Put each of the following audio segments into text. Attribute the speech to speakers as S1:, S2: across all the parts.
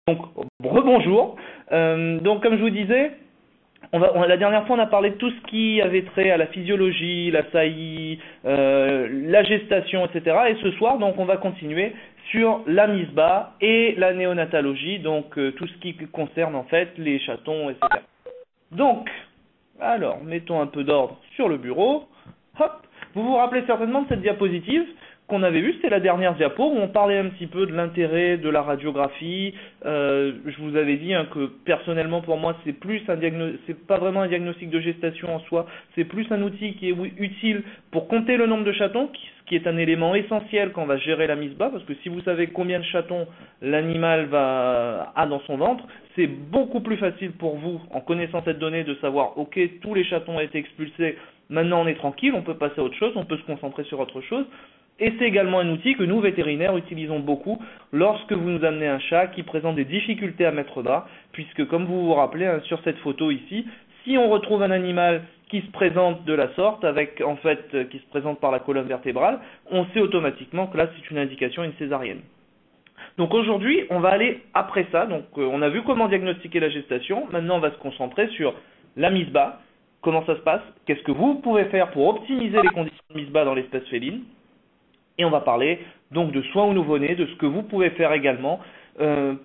S1: Donc, rebonjour. Donc, comme je vous disais, la dernière fois, on a parlé de tout ce qui avait trait à la physiologie, la saillie, la gestation, etc. Et ce soir, donc, on va continuer sur la misbah et la néonatologie, donc tout ce qui concerne en fait les chatons, etc. Donc, alors, mettons un peu d'ordre sur le bureau. Hop, vous vous rappelez certainement de cette diapositive qu'on avait vue, c'était la dernière diapo où on parlait un petit peu de l'intérêt de la radiographie. Je vous avais dit que personnellement pour moi c'est pas vraiment un diagnostic de gestation en soi, c'est plus un outil qui est utile pour compter le nombre de chatons, ce qui est un élément essentiel quand on va gérer la misbah, parce que si vous savez combien de chatons l'animal a dans son ventre, c'est beaucoup plus facile pour vous, en connaissant cette donnée, de savoir ok, tous les chatons ont été expulsés, maintenant on est tranquille, on peut passer à autre chose, on peut se concentrer sur autre chose. Et c'est également un outil que nous, vétérinaires, utilisons beaucoup lorsque vous nous amenez un chat qui présente des difficultés à mettre bas, puisque comme vous vous rappelez, sur cette photo ici, si on retrouve un animal qui se présente de la sorte, qui se présente par la colonne vertébrale, on sait automatiquement que là c'est une indication, une césarienne. Donc aujourd'hui, on va aller après ça. Donc on a vu comment diagnostiquer la gestation, maintenant on va se concentrer sur la misbah, comment ça se passe, qu'est-ce que vous pouvez faire pour optimiser les conditions de misbah dans l'espèce féline. Et on va parler donc de soins au nouveau-né, de ce que vous pouvez faire également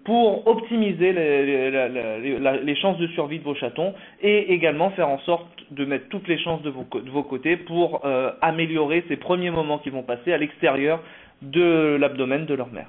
S1: pour optimiser les chances de survie de vos chatons et également faire en sorte de mettre toutes les chances de vos côtés pour améliorer ces premiers moments qui vont passer à l'extérieur de l'abdomen de leur mère.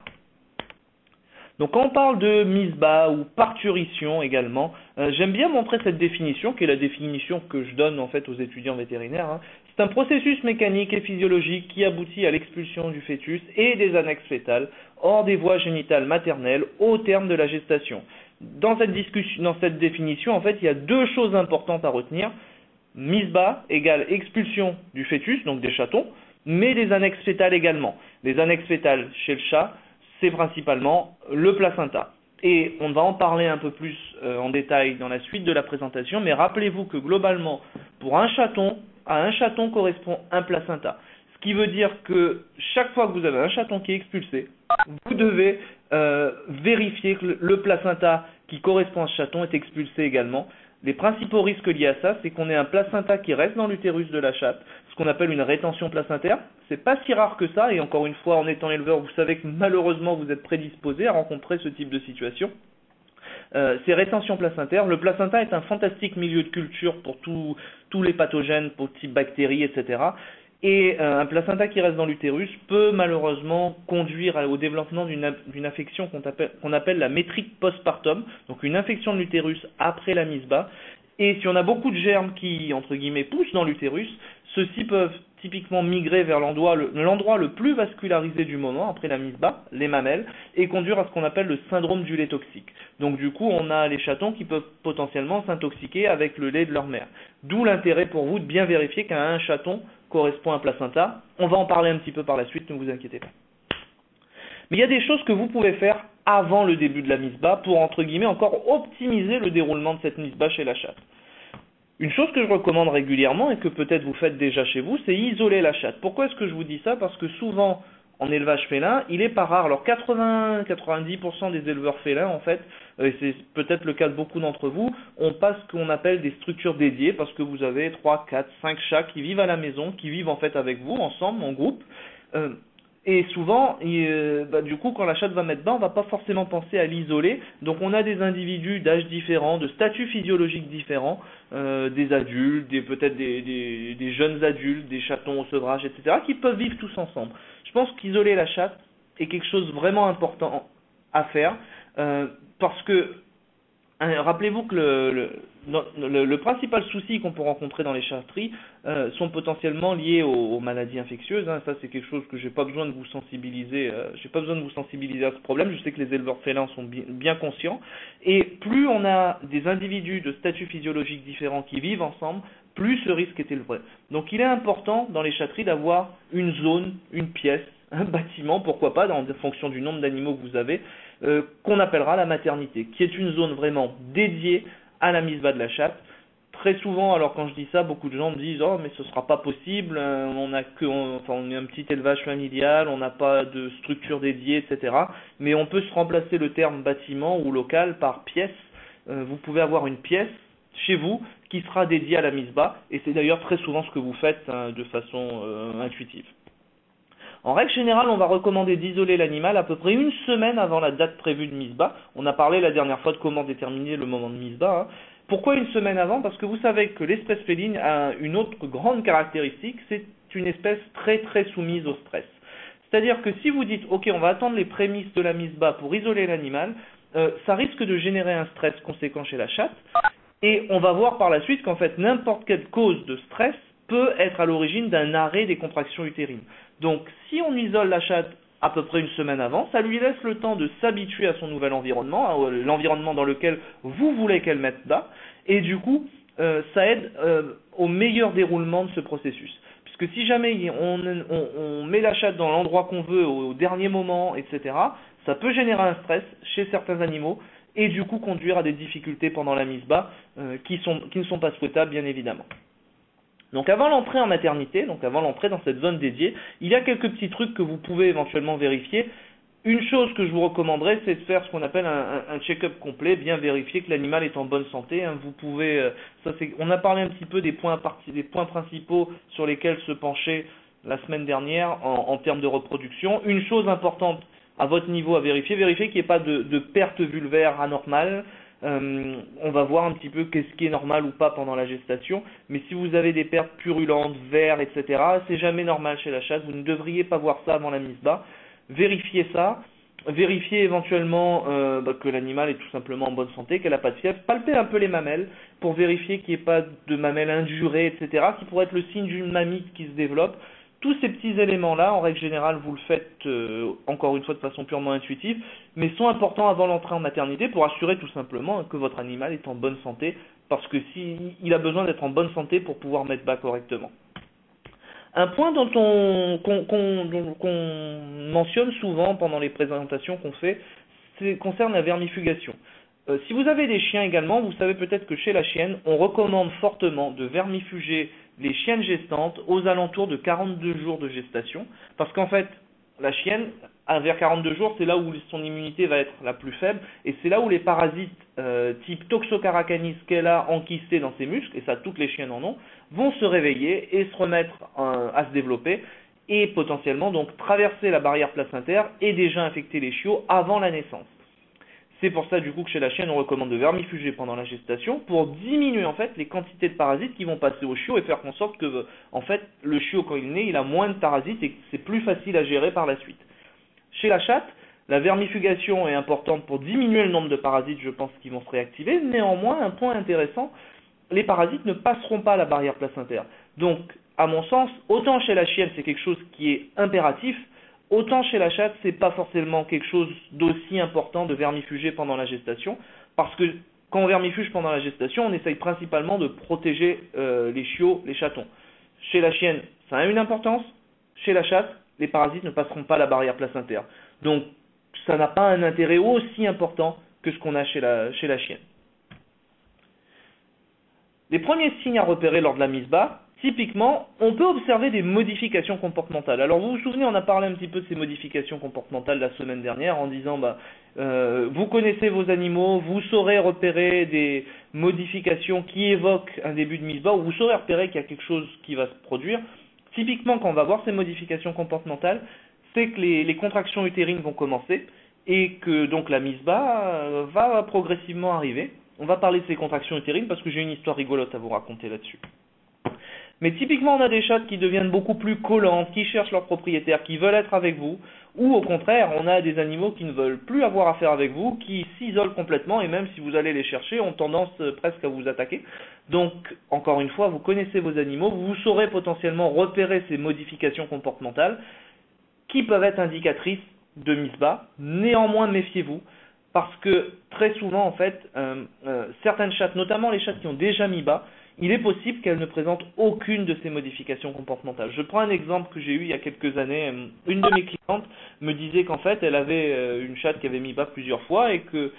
S1: Donc quand on parle de misbah ou parturition également, j'aime bien montrer cette définition, qui est la définition que je donne en fait aux étudiants vétérinaires. C'est un processus mécanique et physiologique qui aboutit à l'expulsion du fœtus et des annexes fétales hors des voies génitales maternelles au terme de la gestation. Dans cette définition, en fait, il y a deux choses importantes à retenir. Misbah égale expulsion du fœtus, donc des chatons, mais des annexes fétales également. Les annexes fétales chez le chat, c'est principalement le placenta. Et on va en parler un peu plus en détail dans la suite de la présentation, mais rappelez-vous que globalement, à un chaton correspond un placenta. Ce qui veut dire que chaque fois que vous avez un chaton qui est expulsé, vous devez vérifier que le placenta qui correspond à ce chaton est expulsé également. Les principaux risques liés à ça, c'est qu'on ait un placenta qui reste dans l'utérus de la chatte, ce qu'on appelle une rétention placentaire. C'est pas si rare que ça, et encore une fois, en étant éleveur, vous savez que malheureusement vous êtes prédisposé à rencontrer ce type de situation. Ces rétentions placentaires, le placenta est un fantastique milieu de culture pour tous les pathogènes, pour type bactéries, etc. Et un placenta qui reste dans l'utérus peut malheureusement conduire au développement d'une affection qu'on appelle la métrite postpartum, donc une infection de l'utérus après la misbah. Et si on a beaucoup de germes qui, entre guillemets, poussent dans l'utérus, ceux-ci peuvent typiquement migrer vers l'endroit le plus vascularisé du moment, après la misbah, les mamelles, et conduire à ce qu'on appelle le syndrome du lait toxique. Donc du coup, on a les chatons qui peuvent potentiellement s'intoxiquer avec le lait de leur mère. D'où l'intérêt pour vous de bien vérifier qu'un chaton correspond à un placenta. On va en parler un petit peu par la suite, ne vous inquiétez pas. Mais il y a des choses que vous pouvez faire avant le début de la misbah pour, entre guillemets, encore optimiser le déroulement de cette misbah chez la chatte. Une chose que je recommande régulièrement et que peut-être vous faites déjà chez vous, c'est isoler la chatte. Pourquoi est-ce que je vous dis ça? Parce que souvent, en élevage félin, il est pas rare. Alors 80-90% des éleveurs félins, en fait, et c'est peut-être le cas de beaucoup d'entre vous, on passe ce qu'on appelle des structures dédiées parce que vous avez 3, 4, 5 chats qui vivent à la maison, qui vivent en fait avec vous, ensemble, en groupe. Et souvent, du coup, quand la chatte va mettre bas, on ne va pas forcément penser à l'isoler. Donc on a des individus d'âge différents, de statuts physiologiques différents, des adultes, peut-être des jeunes adultes, des chatons au sevrage, etc., qui peuvent vivre tous ensemble. Je pense qu'isoler la chatte est quelque chose de vraiment important à faire, parce que rappelez-vous que le principal souci qu'on peut rencontrer dans les chatteries sont potentiellement liés aux maladies infectieuses. Ça, c'est quelque chose que j'ai pas besoin de vous sensibiliser. J'ai pas besoin de vous sensibiliser à ce problème. Je sais que les éleveurs félins sont bien conscients. Et plus on a des individus de statuts physiologiques différents qui vivent ensemble, plus ce risque est élevé. Donc, il est important dans les chatteries d'avoir une zone, une pièce, un bâtiment, pourquoi pas, en fonction du nombre d'animaux que vous avez, qu'on appellera la maternité, qui est une zone vraiment dédiée à la misbah de la chatte, très souvent, alors quand je dis ça, beaucoup de gens me disent oh mais ce sera pas possible, on est un petit élevage familial, on n'a pas de structure dédiée, etc. Mais on peut se remplacer le terme bâtiment ou local par pièce. Vous pouvez avoir une pièce chez vous qui sera dédiée à la mise bas, et c'est d'ailleurs très souvent ce que vous faites de façon intuitive. En règle générale, on va recommander d'isoler l'animal à peu près une semaine avant la date prévue de mise bas. On a parlé la dernière fois de comment déterminer le moment de mise bas. Pourquoi une semaine avant? Parce que vous savez que l'espèce féline a une autre grande caractéristique, c'est une espèce très très soumise au stress. C'est-à-dire que si vous dites ok, on va attendre les prémices de la mise bas pour isoler l'animal, ça risque de générer un stress conséquent chez la chatte, et on va voir par la suite qu'en fait n'importe quelle cause de stress peut être à l'origine d'un arrêt des contractions utérines. Donc si on isole la chatte à peu près une semaine avant, ça lui laisse le temps de s'habituer à son nouvel environnement, l'environnement dans lequel vous voulez qu'elle mette bas, et du coup ça aide au meilleur déroulement de ce processus. Puisque si jamais on met la chatte dans l'endroit qu'on veut au dernier moment, etc., ça peut générer un stress chez certains animaux, et du coup conduire à des difficultés pendant la mise bas qui ne sont pas souhaitables bien évidemment. Donc avant l'entrée en maternité, donc avant l'entrée dans cette zone dédiée, il y a quelques petits trucs que vous pouvez éventuellement vérifier. Une chose que je vous recommanderais, c'est de faire ce qu'on appelle un check-up complet, bien vérifier que l'animal est en bonne santé. Vous pouvez, on a parlé un petit peu des points principaux sur lesquels se pencher la semaine dernière en termes de reproduction. Une chose importante à votre niveau à vérifier qu'il n'y ait pas de perte vulvaire anormale. On va voir un petit peu qu'est-ce qui est normal ou pas pendant la gestation, mais si vous avez des pertes purulentes, verres, etc., c'est jamais normal chez la chatte, vous ne devriez pas voir ça avant la mise bas. Vérifiez ça, vérifiez éventuellement que l'animal est tout simplement en bonne santé, qu'elle n'a pas de fièvre, palpez un peu les mamelles pour vérifier qu'il n'y ait pas de mamelles indurées, etc., qui pourrait être le signe d'une mamite qui se développe. Tous ces petits éléments-là, en règle générale, vous le faites encore une fois de façon purement intuitive, mais sont importants avant l'entrée en maternité pour assurer tout simplement que votre animal est en bonne santé, parce que il a besoin d'être en bonne santé pour pouvoir mettre bas correctement. Un point qu'on mentionne souvent pendant les présentations qu'on fait, concerne la vermifugation. Si vous avez des chiens également, vous savez peut-être que chez la chienne, on recommande fortement de vermifuger les chiennes gestantes aux alentours de 42 jours de gestation, parce qu'en fait, la chienne, vers 42 jours, c'est là où son immunité va être la plus faible, et c'est là où les parasites type Toxocaracanis qu'elle a enquistés dans ses muscles, et ça toutes les chiennes en ont, vont se réveiller et se remettre à se développer, et potentiellement donc traverser la barrière placentaire et déjà infecter les chiots avant la naissance. C'est pour ça du coup que chez la chienne on recommande de vermifuger pendant la gestation pour diminuer en fait les quantités de parasites qui vont passer au chiot et faire en sorte que en fait le chiot quand il est né il a moins de parasites et que c'est plus facile à gérer par la suite. Chez la chatte, la vermifugation est importante pour diminuer le nombre de parasites, je pense, qui vont se réactiver. Néanmoins, un point intéressant, les parasites ne passeront pas la barrière placentaire. Donc, à mon sens, autant chez la chienne c'est quelque chose qui est impératif, autant chez la chatte, c'est pas forcément quelque chose d'aussi important de vermifuger pendant la gestation, parce que quand on vermifuge pendant la gestation, on essaye principalement de protéger les chiots, les chatons. Chez la chienne, ça a une importance. Chez la chatte, les parasites ne passeront pas la barrière placentaire. Donc, ça n'a pas un intérêt aussi important que ce qu'on a chez la chienne. Les premiers signes à repérer lors de la mise bas, typiquement, on peut observer des modifications comportementales. Alors vous vous souvenez, on a parlé un petit peu de ces modifications comportementales la semaine dernière en disant vous connaissez vos animaux, vous saurez repérer des modifications qui évoquent un début de mise bas, ou vous saurez repérer qu'il y a quelque chose qui va se produire. Typiquement, quand on va voir ces modifications comportementales, c'est que les contractions utérines vont commencer et que donc la mise bas va progressivement arriver. On va parler de ces contractions utérines parce que j'ai une histoire rigolote à vous raconter là-dessus. Mais typiquement, on a des chattes qui deviennent beaucoup plus collantes, qui cherchent leur propriétaire, qui veulent être avec vous, ou au contraire, on a des animaux qui ne veulent plus avoir affaire avec vous, qui s'isolent complètement, et même si vous allez les chercher, ont tendance presque à vous attaquer. Donc, encore une fois, vous connaissez vos animaux, vous saurez potentiellement repérer ces modifications comportementales, qui peuvent être indicatrices de mise bas. Néanmoins, méfiez-vous, parce que très souvent, en fait, certaines chattes, notamment les chattes qui ont déjà mis bas, il est possible qu'elles ne présentent aucune de ces modifications comportementales. Je prends un exemple que j'ai eu il y a quelques années. Une de mes clientes me disait qu'en fait, elle avait une chatte qui avait mis bas plusieurs fois et que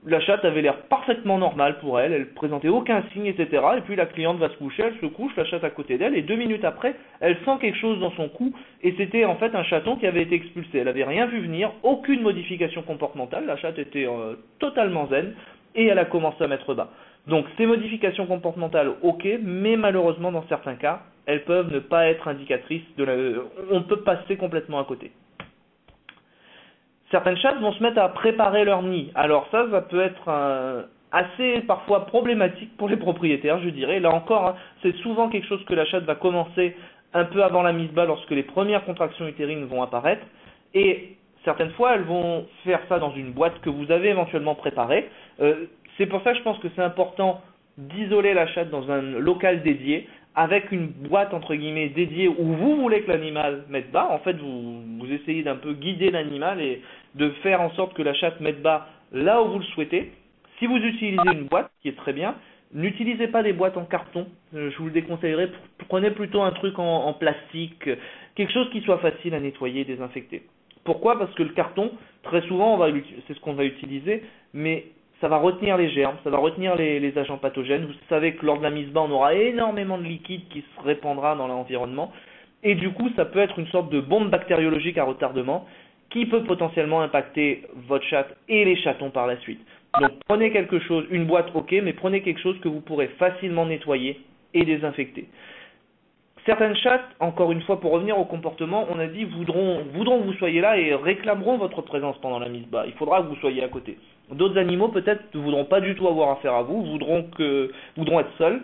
S1: la chatte avait l'air parfaitement normale pour elle, elle présentait aucun signe, etc. Et puis la cliente va se coucher, elle se couche, la chatte à côté d'elle, et 2 minutes après, elle sent quelque chose dans son cou, et c'était en fait un chaton qui avait été expulsé. Elle n'avait rien vu venir, aucune modification comportementale, la chatte était totalement zen, et elle a commencé à mettre bas. Donc ces modifications comportementales, ok, mais malheureusement dans certains cas, elles peuvent ne pas être indicatrices on peut passer complètement à côté. Certaines chattes vont se mettre à préparer leur nid. Alors ça peut être assez parfois problématique pour les propriétaires, je dirais. Là encore, hein, c'est souvent quelque chose que la chatte va commencer un peu avant la mise bas lorsque les premières contractions utérines vont apparaître. Et certaines fois, elles vont faire ça dans une boîte que vous avez éventuellement préparée. C'est pour ça que je pense que c'est important d'isoler la chatte dans un local dédié, avec une boîte entre guillemets dédiée où vous voulez que l'animal mette bas. En fait, vous essayez d'un peu guider l'animal et de faire en sorte que la chatte mette bas là où vous le souhaitez. Si vous utilisez une boîte, qui est très bien, n'utilisez pas des boîtes en carton. Je vous le déconseillerais. Prenez plutôt un truc en plastique, quelque chose qui soit facile à nettoyer et désinfecter. Pourquoi? Parce que le carton, très souvent, c'est ce qu'on va utiliser, mais ça va retenir les germes, ça va retenir les agents pathogènes. Vous savez que lors de la mise bas, on aura énormément de liquide qui se répandra dans l'environnement. Et du coup, ça peut être une sorte de bombe bactériologique à retardement qui peut potentiellement impacter votre chatte et les chatons par la suite. Donc prenez quelque chose, une boîte ok, mais prenez quelque chose que vous pourrez facilement nettoyer et désinfecter. Certaines chattes, encore une fois pour revenir au comportement, on a dit voudront que vous soyez là et réclameront votre présence pendant la mise bas. Il faudra que vous soyez à côté. D'autres animaux peut-être ne voudront pas du tout avoir affaire à vous, voudront être seuls.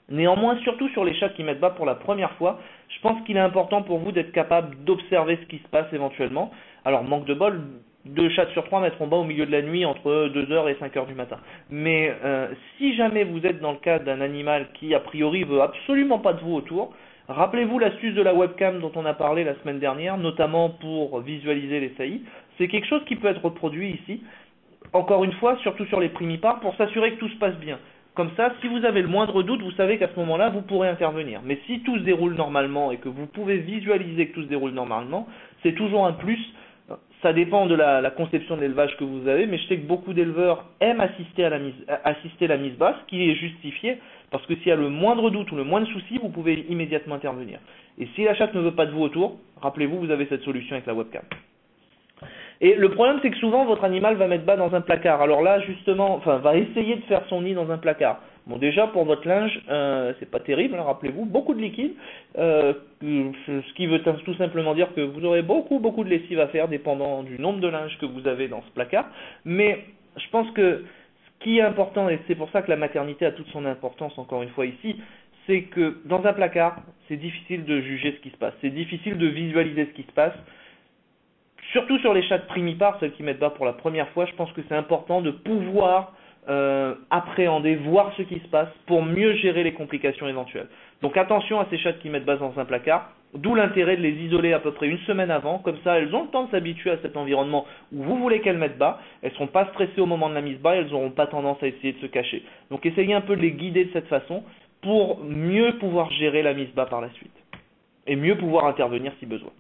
S1: Néanmoins, surtout sur les chats qui mettent bas pour la première fois, je pense qu'il est important pour vous d'être capable d'observer ce qui se passe éventuellement. Alors, manque de bol, 2 chats sur 3 mettront bas au milieu de la nuit entre 2h et 5h du matin. Mais si jamais vous êtes dans le cas d'un animal qui a priori veut absolument pas de vous autour, rappelez-vous l'astuce de la webcam dont on a parlé la semaine dernière, notamment pour visualiser les saillies. C'est quelque chose qui peut être reproduit ici, encore une fois, surtout sur les primipares, pour s'assurer que tout se passe bien. Comme ça, si vous avez le moindre doute, vous savez qu'à ce moment-là, vous pourrez intervenir. Mais si tout se déroule normalement et que vous pouvez visualiser que tout se déroule normalement, c'est toujours un plus. Ça dépend de la conception de l'élevage que vous avez, mais je sais que beaucoup d'éleveurs aiment assister la mise basse, ce qui est justifié, parce que s'il y a le moindre doute ou le moindre souci, vous pouvez immédiatement intervenir. Et si la chatte ne veut pas de vous autour, rappelez-vous, vous avez cette solution avec la webcam. Et le problème, c'est que souvent, votre animal va mettre bas dans un placard. Alors là, justement, va essayer de faire son nid dans un placard. Bon, déjà, pour votre linge, c'est pas terrible, hein, rappelez-vous, beaucoup de liquide, ce qui veut tout simplement dire que vous aurez beaucoup de lessive à faire, dépendant du nombre de linge que vous avez dans ce placard. Mais je pense que ce qui est important, et c'est pour ça que la maternité a toute son importance, encore une fois ici, c'est que dans un placard, c'est difficile de juger ce qui se passe, c'est difficile de visualiser ce qui se passe. Surtout sur les chattes primipares, celles qui mettent bas pour la première fois, je pense que c'est important de pouvoir appréhender, voir ce qui se passe pour mieux gérer les complications éventuelles. Donc attention à ces chattes qui mettent bas dans un placard, d'où l'intérêt de les isoler à peu près une semaine avant, comme ça elles ont le temps de s'habituer à cet environnement où vous voulez qu'elles mettent bas, elles ne seront pas stressées au moment de la mise bas, elles n'auront pas tendance à essayer de se cacher. Donc essayez un peu de les guider de cette façon pour mieux pouvoir gérer la mise bas par la suite et mieux pouvoir intervenir si besoin.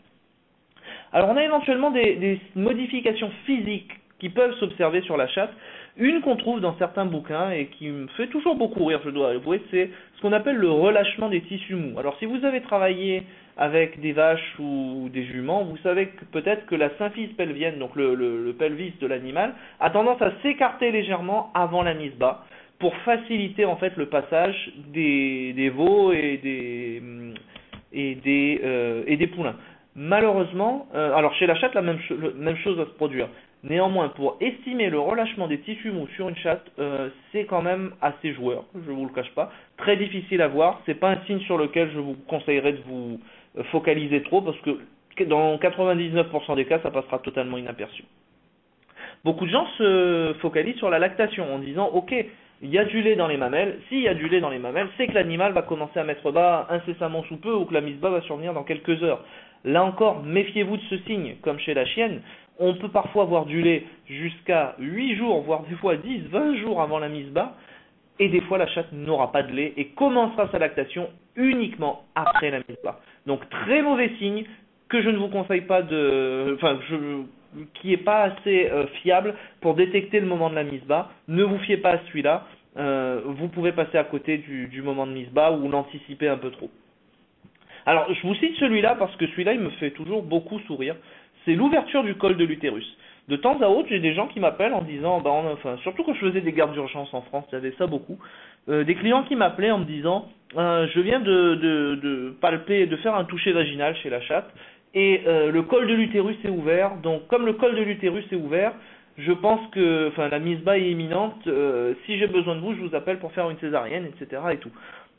S1: Alors on a éventuellement des modifications physiques qui peuvent s'observer sur la chatte. Une qu'on trouve dans certains bouquins et qui me fait toujours beaucoup rire, je dois avouer, c'est ce qu'on appelle le relâchement des tissus mous. Alors si vous avez travaillé avec des vaches ou des juments, vous savez que peut-être que la symphyse pelvienne, donc le pelvis de l'animal, a tendance à s'écarter légèrement avant la mise bas pour faciliter en fait le passage des veaux et des poulains. Malheureusement, alors chez la chatte, la même chose va se produire. Néanmoins, pour estimer le relâchement des tissus mous sur une chatte, c'est quand même assez joueur, je ne vous le cache pas. Très difficile à voir, c'est pas un signe sur lequel je vous conseillerais de vous focaliser trop, parce que dans 99% des cas, ça passera totalement inaperçu. Beaucoup de gens se focalisent sur la lactation en disant « Ok, il y a du lait dans les mamelles, s'il y a du lait dans les mamelles, c'est que l'animal va commencer à mettre bas incessamment sous peu ou que la mise bas va survenir dans quelques heures. » Là encore, méfiez-vous de ce signe, comme chez la chienne. On peut parfois voir du lait jusqu'à 8 jours, voire des fois 10, 20 jours avant la mise bas, et des fois la chatte n'aura pas de lait et commencera sa lactation uniquement après la mise bas. Donc très mauvais signe que je ne vous conseille pas qui n'est pas assez fiable pour détecter le moment de la mise bas. Ne vous fiez pas à celui-là. Vous pouvez passer à côté du moment de mise bas ou l'anticiper un peu trop. Alors, je vous cite celui-là parce que celui-là, il me fait toujours beaucoup sourire. C'est l'ouverture du col de l'utérus. De temps à autre, j'ai des gens qui m'appellent en disant, surtout quand je faisais des gardes d'urgence en France, il y avait ça beaucoup, des clients qui m'appelaient en me disant, je viens de palper, de faire un toucher vaginal chez la chatte, et le col de l'utérus est ouvert. Donc, comme le col de l'utérus est ouvert, je pense que, la mise bas est imminente. Si j'ai besoin de vous, je vous appelle pour faire une césarienne, etc. et tout.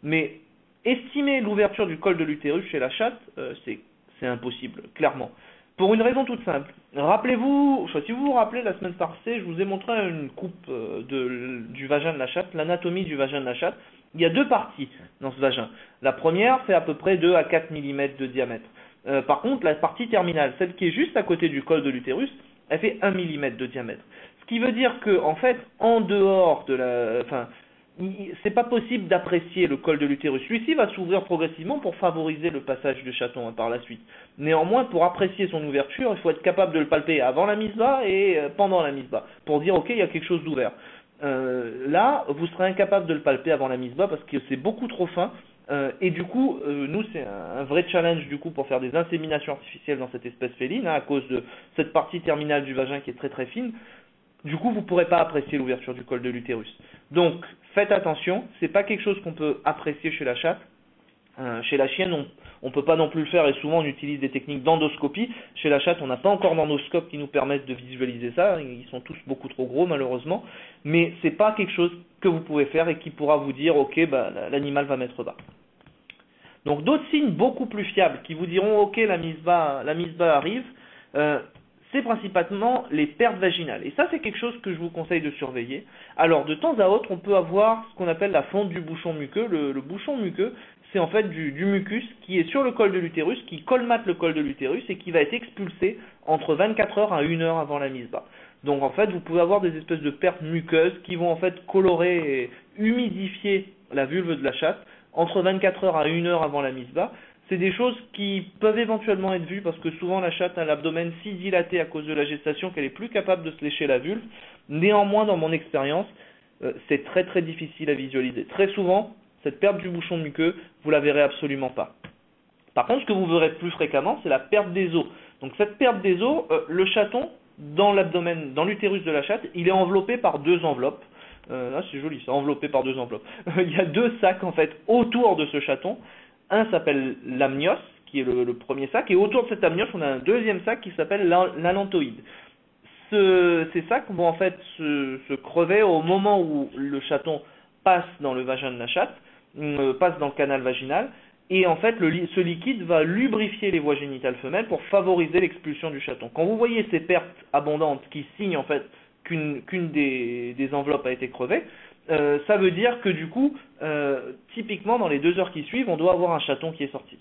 S1: Mais estimer l'ouverture du col de l'utérus chez la chatte, c'est impossible, clairement. Pour une raison toute simple. Rappelez-vous, si vous vous rappelez, la semaine passée, je vous ai montré une coupe du vagin de la chatte, l'anatomie du vagin de la chatte. Il y a deux parties dans ce vagin. La première fait à peu près 2 à 4 mm de diamètre. Par contre, la partie terminale, celle qui est juste à côté du col de l'utérus, elle fait 1 mm de diamètre. Ce qui veut dire que, en fait, en dehors de c'est pas possible d'apprécier le col de l'utérus. Celui-ci va s'ouvrir progressivement pour favoriser le passage du chaton par la suite. Néanmoins, pour apprécier son ouverture, il faut être capable de le palper avant la mise bas et pendant la mise bas, pour dire ok, il y a quelque chose d'ouvert. Là, vous serez incapable de le palper avant la mise bas parce que c'est beaucoup trop fin. Et du coup, nous, c'est un vrai challenge du coup pour faire des inséminations artificielles dans cette espèce féline, à cause de cette partie terminale du vagin qui est très très fine. Du coup, vous ne pourrez pas apprécier l'ouverture du col de l'utérus. Donc, faites attention, c'est pas quelque chose qu'on peut apprécier chez la chatte. Chez la chienne, on ne peut pas non plus le faire et souvent on utilise des techniques d'endoscopie. Chez la chatte, on n'a pas encore d'endoscope qui nous permettent de visualiser ça. Ils sont tous beaucoup trop gros malheureusement. Mais c'est pas quelque chose que vous pouvez faire et qui pourra vous dire ok, l'animal va mettre bas. Donc d'autres signes beaucoup plus fiables qui vous diront ok, la mise bas arrive. C'est principalement les pertes vaginales. Et ça, c'est quelque chose que je vous conseille de surveiller. Alors, de temps à autre, on peut avoir ce qu'on appelle la fonte du bouchon muqueux. Le bouchon muqueux, c'est en fait du mucus qui est sur le col de l'utérus, qui colmate le col de l'utérus et qui va être expulsé entre 24 heures à 1 heure avant la mise bas. Donc, en fait, vous pouvez avoir des espèces de pertes muqueuses qui vont en fait colorer et humidifier la vulve de la chatte entre 24 heures à 1 heure avant la mise bas. C'est des choses qui peuvent éventuellement être vues parce que souvent la chatte a l'abdomen si dilaté à cause de la gestation qu'elle est plus capable de se lécher la vulve. Néanmoins, dans mon expérience, c'est très très difficile à visualiser. Très souvent, cette perte du bouchon muqueux, vous la verrez absolument pas. Par contre, ce que vous verrez plus fréquemment, c'est la perte des os. Donc cette perte des os, le chaton, dans l'abdomen, dans l'utérus de la chatte, il est enveloppé par 2 enveloppes. Là, c'est joli, c'est enveloppé par 2 enveloppes. Il y a 2 sacs en fait autour de ce chaton. Un s'appelle l'amnios, qui est le premier sac, et autour de cet amnios, on a un deuxième sac qui s'appelle l'allantoïde. Ces sacs vont en fait se crever au moment où le chaton passe dans le vagin de la chatte, passe dans le canal vaginal, et en fait ce liquide va lubrifier les voies génitales femelles pour favoriser l'expulsion du chaton. Quand vous voyez ces pertes abondantes qui signent en fait qu'une des enveloppes a été crevée, ça veut dire que du coup, typiquement dans les 2 heures qui suivent, on doit avoir un chaton qui est sorti.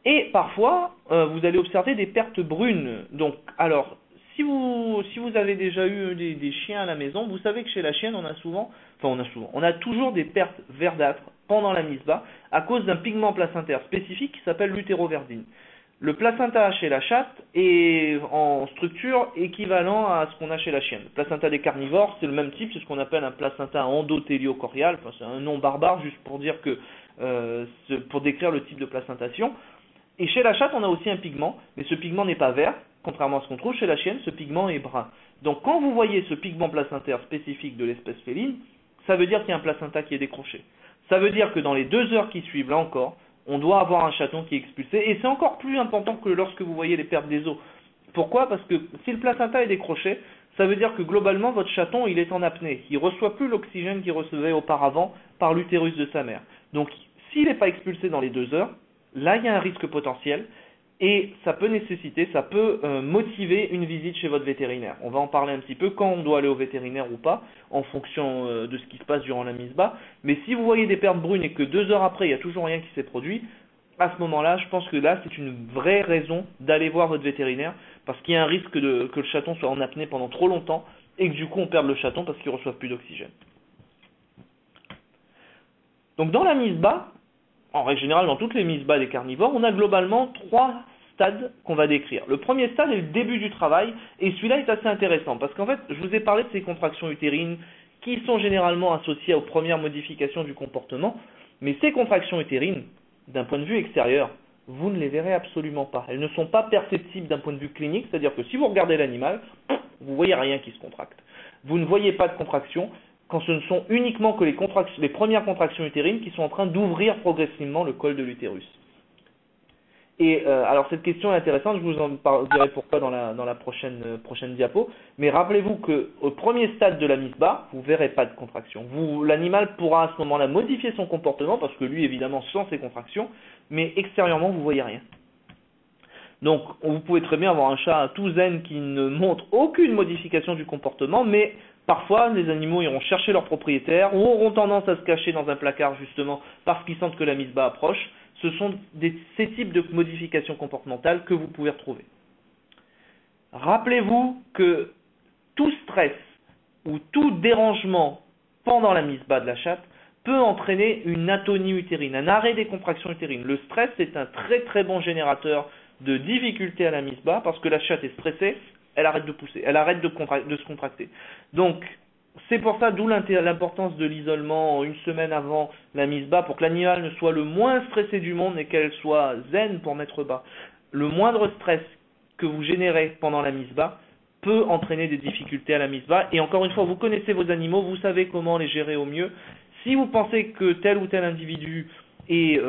S1: Et parfois, vous allez observer des pertes brunes. Donc, alors, si vous avez déjà eu des chiens à la maison, vous savez que chez la chienne, on a toujours des pertes verdâtres pendant la mise bas à cause d'un pigment placentaire spécifique qui s'appelle l'utéroverdine. Le placenta chez la chatte est en structure équivalent à ce qu'on a chez la chienne. Le placenta des carnivores, c'est le même type, c'est ce qu'on appelle un placenta endothéliocorial, c'est un nom barbare juste pour dire que, pour décrire le type de placentation. Et chez la chatte, on a aussi un pigment, mais ce pigment n'est pas vert, contrairement à ce qu'on trouve chez la chienne, ce pigment est brun. Donc quand vous voyez ce pigment placentaire spécifique de l'espèce féline, ça veut dire qu'il y a un placenta qui est décroché. Ça veut dire que dans les 2 heures qui suivent, là encore, on doit avoir un chaton qui est expulsé, et c'est encore plus important que lorsque vous voyez les pertes des os. Pourquoi? Parce que si le placenta est décroché, ça veut dire que globalement votre chaton il est en apnée, il ne reçoit plus l'oxygène qu'il recevait auparavant par l'utérus de sa mère. Donc s'il n'est pas expulsé dans les 2 heures, là il y a un risque potentiel, et ça peut motiver une visite chez votre vétérinaire. On va en parler un petit peu quand on doit aller au vétérinaire ou pas, en fonction de ce qui se passe durant la mise bas. Mais si vous voyez des pertes brunes et que 2 heures après, il n'y a toujours rien qui s'est produit, à ce moment-là, je pense que là, c'est une vraie raison d'aller voir votre vétérinaire, parce qu'il y a un risque que le chaton soit en apnée pendant trop longtemps, et que du coup, on perde le chaton parce qu'il ne reçoit plus d'oxygène. Donc dans la mise bas, en règle générale, dans toutes les mises bas des carnivores, on a globalement 3 stades qu'on va décrire. Le premier stade est le début du travail, et celui-là est assez intéressant, parce qu'en fait, je vous ai parlé de ces contractions utérines qui sont généralement associées aux premières modifications du comportement, mais ces contractions utérines, d'un point de vue extérieur, vous ne les verrez absolument pas. Elles ne sont pas perceptibles d'un point de vue clinique, c'est-à-dire que si vous regardez l'animal, vous ne voyez rien qui se contracte. Vous ne voyez pas de contraction quand ce ne sont uniquement que les premières contractions utérines qui sont en train d'ouvrir progressivement le col de l'utérus. Et alors cette question est intéressante, je vous en dirai pourquoi dans la prochaine diapo, mais rappelez-vous qu'au premier stade de la misbah, vous ne verrez pas de contraction. L'animal pourra à ce moment-là modifier son comportement, parce que lui évidemment sent ses contractions, mais extérieurement vous ne voyez rien. Donc vous pouvez très bien avoir un chat tout zen qui ne montre aucune modification du comportement, mais parfois les animaux iront chercher leur propriétaire, ou auront tendance à se cacher dans un placard justement parce qu'ils sentent que la misbah approche. Ce sont ces types de modifications comportementales que vous pouvez retrouver. Rappelez-vous que tout stress ou tout dérangement pendant la misbah de la chatte peut entraîner une atonie utérine, un arrêt des contractions utérines. Le stress est un très très bon générateur de difficultés à la misbah parce que la chatte est stressée, elle arrête de pousser, elle arrête de se contracter. Donc, c'est pour ça, d'où l'importance de l'isolement une semaine avant la misbah, pour que l'animal ne soit le moins stressé du monde et qu'elle soit zen pour mettre bas. Le moindre stress que vous générez pendant la misbah peut entraîner des difficultés à la misbah. Et encore une fois, vous connaissez vos animaux, vous savez comment les gérer au mieux. Si vous pensez que tel ou tel individu est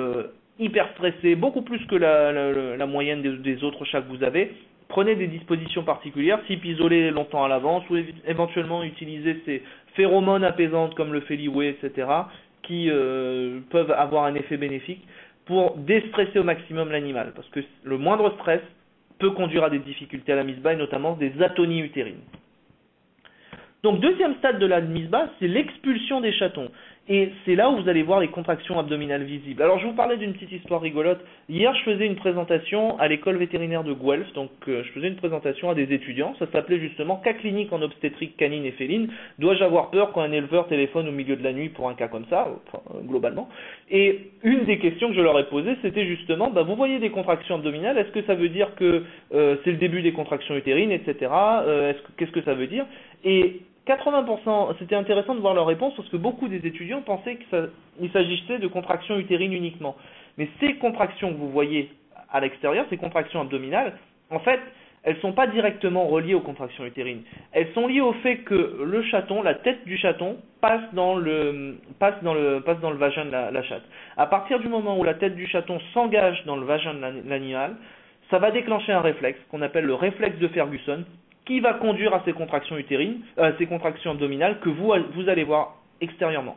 S1: hyper stressé, beaucoup plus que la moyenne des autres chats que vous avez, prenez des dispositions particulières, type isoler longtemps à l'avance, ou éventuellement utiliser ces phéromones apaisantes comme le Feliway, etc., qui peuvent avoir un effet bénéfique pour déstresser au maximum l'animal, parce que le moindre stress peut conduire à des difficultés à la misbah, et notamment des atonies utérines. Donc deuxième stade de la misbah, c'est l'expulsion des chatons. Et c'est là où vous allez voir les contractions abdominales visibles. Alors je vous parlais d'une petite histoire rigolote. Hier je faisais une présentation à l'école vétérinaire de Guelph, donc je faisais une présentation à des étudiants. Ça s'appelait justement cas clinique en obstétrique canine et féline. Dois-je avoir peur quand un éleveur téléphone au milieu de la nuit pour un cas comme ça, globalement. Et une des questions que je leur ai posées, c'était justement, vous voyez des contractions abdominales, est-ce que ça veut dire que c'est le début des contractions utérines, etc. Qu'est-ce que ça veut dire? Et 80%, c'était intéressant de voir leur réponse parce que beaucoup des étudiants pensaient qu'il s'agissait de contractions utérines uniquement. Mais ces contractions que vous voyez à l'extérieur, ces contractions abdominales, en fait, elles ne sont pas directement reliées aux contractions utérines. Elles sont liées au fait que le chaton, la tête du chaton, passe dans le vagin de la chatte. À partir du moment où la tête du chaton s'engage dans le vagin de l'animal, ça va déclencher un réflexe qu'on appelle le réflexe de Ferguson, qui va conduire à ces contractions utérines, ces contractions abdominales que vous allez voir extérieurement.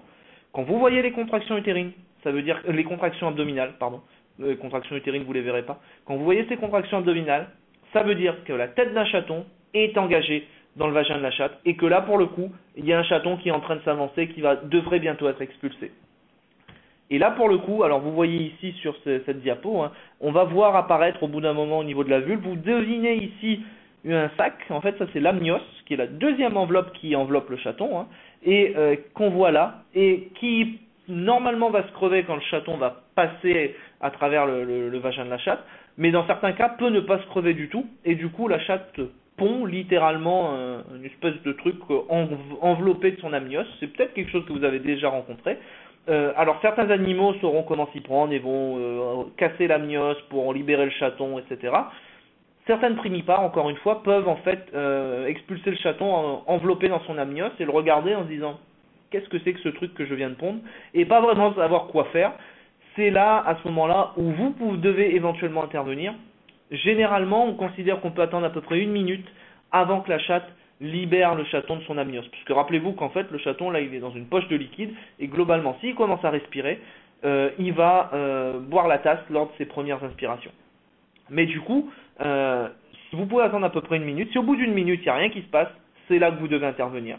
S1: Quand vous voyez les contractions utérines, ça veut dire les contractions abdominales, pardon, les contractions utérines vous les verrez pas. Quand vous voyez ces contractions abdominales, ça veut dire que la tête d'un chaton est engagée dans le vagin de la chatte et que là pour le coup, il y a un chaton qui est en train de s'avancer, qui devrait bientôt être expulsé. Et là pour le coup, alors vous voyez ici sur cette diapo, on va voir apparaître au bout d'un moment au niveau de la vulve, vous devinez ici un sac, en fait ça c'est l'amnios, qui est la deuxième enveloppe qui enveloppe le chaton, et qu'on voit là, et qui normalement va se crever quand le chaton va passer à travers le vagin de la chatte, mais dans certains cas peut ne pas se crever du tout, et du coup la chatte pond littéralement une espèce de truc enveloppé de son amnios. C'est peut-être quelque chose que vous avez déjà rencontré. Alors certains animaux sauront comment s'y prendre et vont casser l'amnios pour libérer le chaton, etc. Certaines primipares, encore une fois, peuvent en fait expulser le chaton enveloppé dans son amnios et le regarder en se disant « qu'est-ce que c'est que ce truc que je viens de pondre ?» et pas vraiment savoir quoi faire. C'est là, à ce moment-là, où vous devez éventuellement intervenir. Généralement, on considère qu'on peut attendre à peu près 1 minute avant que la chatte libère le chaton de son amnios. Puisque rappelez-vous qu'en fait, le chaton, là, il est dans une poche de liquide et globalement, s'il commence à respirer, il va boire la tasse lors de ses premières inspirations. Mais du coup, vous pouvez attendre à peu près 1 minute. Si au bout d'1 minute, il n'y a rien qui se passe, c'est là que vous devez intervenir.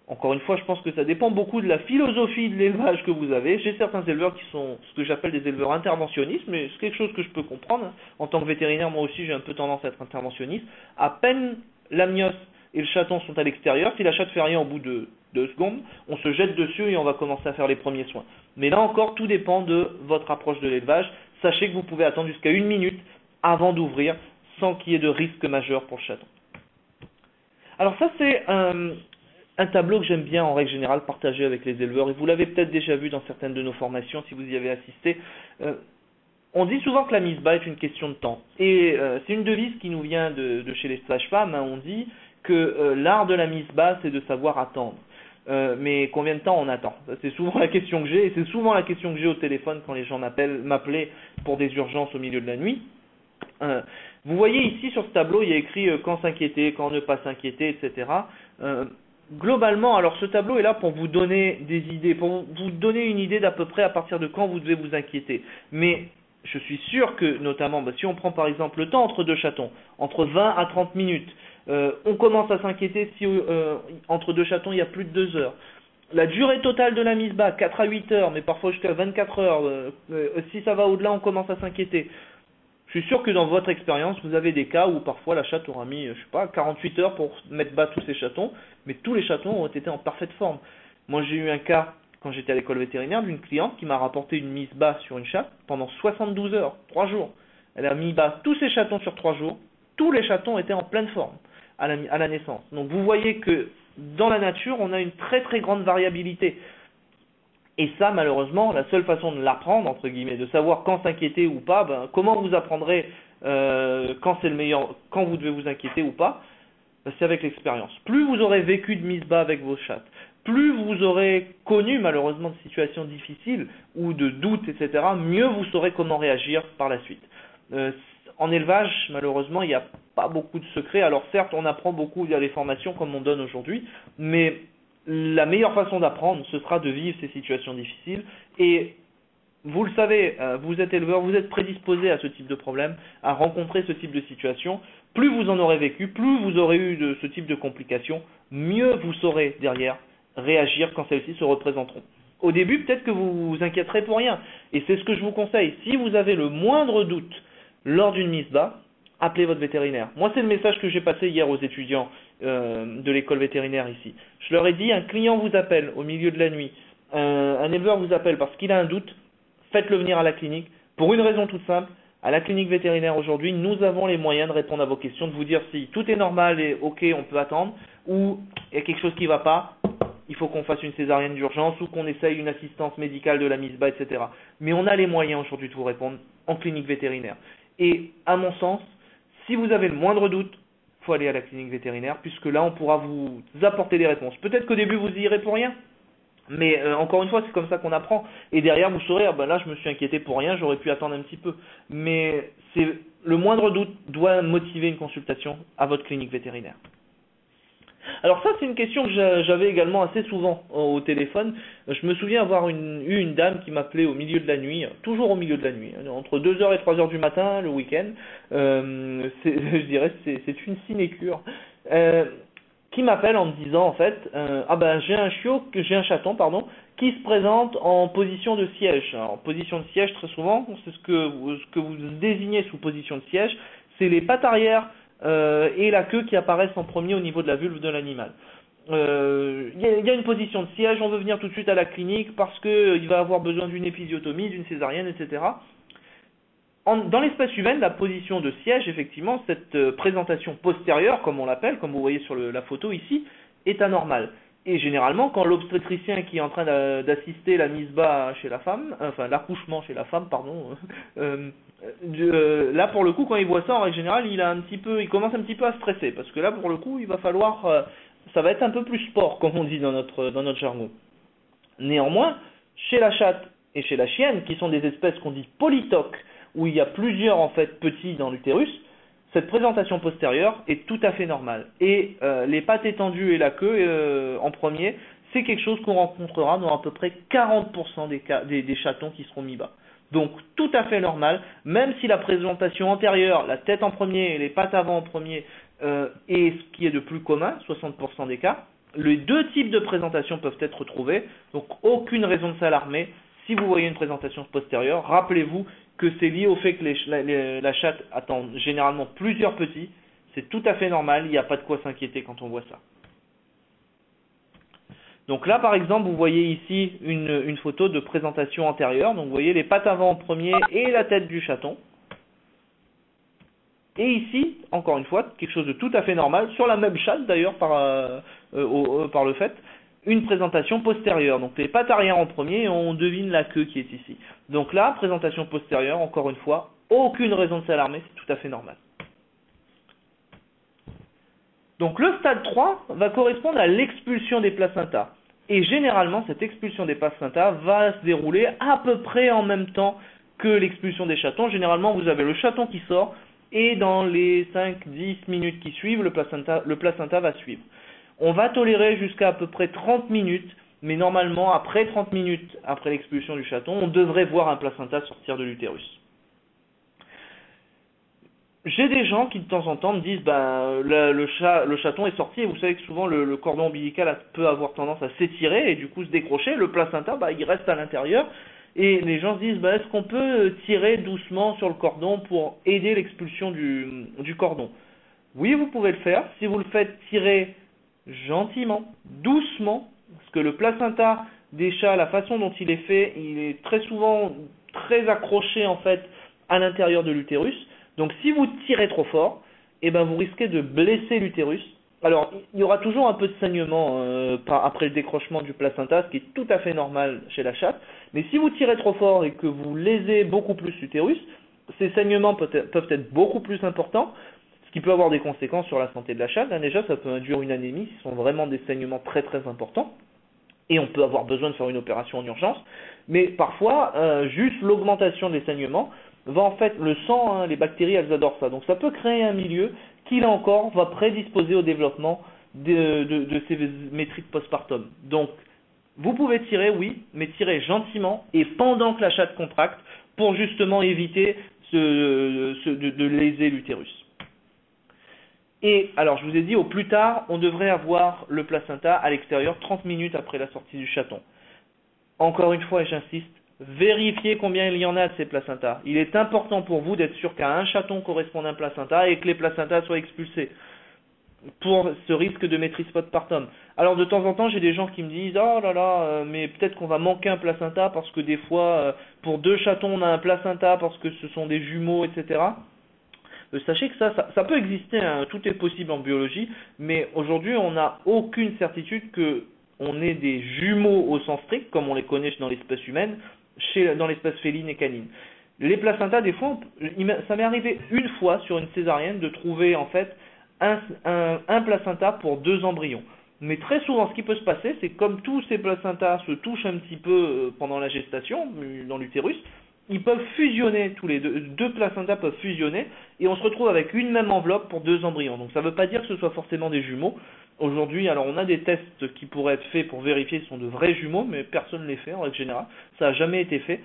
S1: Encore une fois, je pense que ça dépend beaucoup de la philosophie de l'élevage que vous avez. J'ai certains éleveurs qui sont ce que j'appelle des éleveurs interventionnistes, mais c'est quelque chose que je peux comprendre. En tant que vétérinaire, moi aussi, j'ai un peu tendance à être interventionniste. À peine l'amnios et le chaton sont à l'extérieur, si la chatte fait rien au bout de 2 secondes, on se jette dessus et on va commencer à faire les premiers soins. Mais là encore, tout dépend de votre approche de l'élevage. Sachez que vous pouvez attendre jusqu'à 1 minute avant d'ouvrir, sans qu'il y ait de risque majeur pour le chaton. Alors ça, c'est un tableau que j'aime bien en règle générale partager avec les éleveurs, et vous l'avez peut-être déjà vu dans certaines de nos formations si vous y avez assisté. On dit souvent que la mise bas est une question de temps, et c'est une devise qui nous vient de chez les sages-femmes, hein. On dit que l'art de la mise bas, c'est de savoir attendre. Mais combien de temps on attend? C'est souvent la question que j'ai, et c'est souvent la question que j'ai au téléphone quand les gens m'appelaient pour des urgences au milieu de la nuit. Vous voyez ici sur ce tableau, il y a écrit quand s'inquiéter, quand ne pas s'inquiéter, etc. Globalement, alors ce tableau est là pour vous donner des idées, pour vous donner une idée d'à peu près à partir de quand vous devez vous inquiéter. Mais je suis sûr que, notamment, si on prend par exemple le temps entre deux chatons, entre 20 à 30 minutes, on commence à s'inquiéter si entre deux chatons il y a plus de 2 heures. La durée totale de la mise bas, 4 à 8 heures, mais parfois jusqu'à 24 heures, si ça va au-delà, on commence à s'inquiéter. Je suis sûr que dans votre expérience, vous avez des cas où parfois la chatte aura mis, 48 heures pour mettre bas tous ses chatons, mais tous les chatons ont été en parfaite forme. Moi, j'ai eu un cas, quand j'étais à l'école vétérinaire, d'une cliente qui m'a rapporté une mise bas sur une chatte pendant 72 heures, 3 jours. Elle a mis bas tous ses chatons sur 3 jours, tous les chatons étaient en pleine forme à la naissance. Donc vous voyez que dans la nature, on a une très très grande variabilité. Et ça, malheureusement, la seule façon de l'apprendre, entre guillemets, de savoir quand s'inquiéter ou pas, comment vous apprendrez quand c'est le meilleur, quand vous devez vous inquiéter ou pas, c'est avec l'expérience. Plus vous aurez vécu de mise bas avec vos chattes, plus vous aurez connu malheureusement de situations difficiles ou de doutes, etc., mieux vous saurez comment réagir par la suite. En élevage, malheureusement, il n'y a pas beaucoup de secrets. Alors certes, on apprend beaucoup via les formations comme on donne aujourd'hui, mais la meilleure façon d'apprendre, ce sera de vivre ces situations difficiles. Et vous le savez, vous êtes éleveur, vous êtes prédisposé à ce type de problème, à rencontrer ce type de situation. Plus vous en aurez vécu, plus vous aurez eu de ce type de complications, mieux vous saurez derrière réagir quand celles-ci se représenteront. Au début, peut-être que vous vous inquiéterez pour rien. Et c'est ce que je vous conseille. Si vous avez le moindre doute lors d'une mise bas, appelez votre vétérinaire. Moi, c'est le message que j'ai passé hier aux étudiants de l'école vétérinaire ici. Je leur ai dit, un client vous appelle au milieu de la nuit, un éleveur vous appelle parce qu'il a un doute, faites-le venir à la clinique, pour une raison toute simple. À la clinique vétérinaire aujourd'hui, nous avons les moyens de répondre à vos questions, de vous dire si tout est normal et ok, on peut attendre, ou il y a quelque chose qui ne va pas, il faut qu'on fasse une césarienne d'urgence, ou qu'on essaye une assistance médicale de la mise bas, etc. Mais on a les moyens aujourd'hui de vous répondre en clinique vétérinaire. Et à mon sens, si vous avez le moindre doute, il faut aller à la clinique vétérinaire, puisque là, on pourra vous apporter des réponses. Peut-être qu'au début, vous y irez pour rien, mais encore une fois, c'est comme ça qu'on apprend. Et derrière, vous saurez, là, je me suis inquiété pour rien, j'aurais pu attendre un petit peu. Mais le moindre doute doit motiver une consultation à votre clinique vétérinaire. Alors ça, c'est une question que j'avais également assez souvent au téléphone. Je me souviens avoir eu une dame qui m'appelait au milieu de la nuit, toujours au milieu de la nuit, entre 2 heures et 3 heures du matin, le week-end. Je dirais c'est une sinécure. Qui m'appelle en me disant en fait, j'ai un chaton, qui se présente en position de siège. Alors, en position de siège, très souvent, c'est ce que vous désignez sous position de siège, c'est les pattes arrière et la queue qui apparaissent en premier au niveau de la vulve de l'animal. Il y a une position de siège, on veut venir tout de suite à la clinique parce qu'il va avoir besoin d'une épisiotomie, d'une césarienne, etc. Dans l'espèce humaine, la position de siège, effectivement, cette présentation postérieure, comme on l'appelle, comme vous voyez sur la photo ici, est anormale. Et généralement, quand l'obstétricien qui est en train d'assister la mise bas chez la femme, enfin l'accouchement chez la femme, là pour le coup, quand il voit ça, en règle générale, il commence un petit peu à stresser, parce que là pour le coup, il va falloir, ça va être un peu plus sport, comme on dit dans notre jargon. Néanmoins, chez la chatte et chez la chienne, qui sont des espèces qu'on dit polytoques, où il y a plusieurs en fait petits dans l'utérus, cette présentation postérieure est tout à fait normale. Et les pattes étendues et la queue en premier, c'est quelque chose qu'on rencontrera dans à peu près 40% des chatons qui seront mis bas. Donc tout à fait normal, même si la présentation antérieure, la tête en premier et les pattes avant en premier, est ce qui est de plus commun, 60% des cas, les deux types de présentation peuvent être retrouvés, donc aucune raison de s'alarmer. Si vous voyez une présentation postérieure, rappelez-vous que c'est lié au fait que la chatte attend généralement plusieurs petits. C'est tout à fait normal, il n'y a pas de quoi s'inquiéter quand on voit ça. Donc là, par exemple, vous voyez ici une photo de présentation antérieure. Donc vous voyez les pattes avant en premier et la tête du chaton. Et ici, encore une fois, quelque chose de tout à fait normal, sur la même chatte d'ailleurs par le fait, une présentation postérieure. Donc les pattes arrière en premier et on devine la queue qui est ici. Donc là, présentation postérieure, encore une fois, aucune raison de s'alarmer, c'est tout à fait normal. Donc le stade 3 va correspondre à l'expulsion des placentas. Et généralement, cette expulsion des placentas va se dérouler à peu près en même temps que l'expulsion des chatons. Généralement, vous avez le chaton qui sort et dans les 5-10 minutes qui suivent, le placenta va suivre. On va tolérer jusqu'à à peu près 30 minutes, mais normalement, après 30 minutes après l'expulsion du chaton, on devrait voir un placenta sortir de l'utérus. J'ai des gens qui de temps en temps me disent le chaton est sorti et vous savez que souvent le cordon ombilical peut avoir tendance à s'étirer et du coup se décrocher, le placenta il reste à l'intérieur et les gens se disent est-ce qu'on peut tirer doucement sur le cordon pour aider l'expulsion du cordon? Oui, vous pouvez le faire si vous le faites tirer gentiment, doucement, parce que le placenta des chats, la façon dont il est fait, il est très souvent très accroché en fait à l'intérieur de l'utérus. Donc si vous tirez trop fort, vous risquez de blesser l'utérus. Alors il y aura toujours un peu de saignement après le décrochement du placenta, ce qui est tout à fait normal chez la chatte. Mais si vous tirez trop fort et que vous lésez beaucoup plus l'utérus, ces saignements peuvent être beaucoup plus importants, ce qui peut avoir des conséquences sur la santé de la chatte. Déjà, ça peut induire une anémie, ce sont vraiment des saignements très très importants. Et on peut avoir besoin de faire une opération en urgence. Mais parfois, juste l'augmentation des saignements va en fait, le sang, les bactéries, elles adorent ça. Donc ça peut créer un milieu qui, là encore, va prédisposer au développement de ces métrites postpartum. Donc, vous pouvez tirer, oui, mais tirez gentiment et pendant que la chatte contracte pour justement éviter de léser l'utérus. Et alors, je vous ai dit, au plus tard, on devrait avoir le placenta à l'extérieur 30 minutes après la sortie du chaton. Encore une fois, et j'insiste, vérifiez combien il y en a de ces placentas. Il est important pour vous d'être sûr qu'à un chaton corresponde un placenta et que les placentas soient expulsés pour ce risque de maîtrise postpartum. Alors de temps en temps, j'ai des gens qui me disent « Oh là là, mais peut-être qu'on va manquer un placenta parce que des fois, pour 2 chatons, on a un placenta parce que ce sont des jumeaux, etc. » Sachez que ça peut exister, hein, tout est possible en biologie, mais aujourd'hui, on n'a aucune certitude qu'on ait des jumeaux au sens strict, comme on les connaît dans l'espèce humaine, dans l'espèce féline et canine. Les placentas, des fois, ça m'est arrivé une fois sur une césarienne de trouver en fait un placenta pour 2 embryons. Mais très souvent, ce qui peut se passer, c'est comme tous ces placentas se touchent un petit peu pendant la gestation, dans l'utérus, ils peuvent fusionner, tous les deux placentas peuvent fusionner, et on se retrouve avec une même enveloppe pour 2 embryons. Donc ça ne veut pas dire que ce soit forcément des jumeaux. Aujourd'hui, alors on a des tests qui pourraient être faits pour vérifier si ce sont de vrais jumeaux, mais personne ne les fait en règle générale. Ça n'a jamais été fait.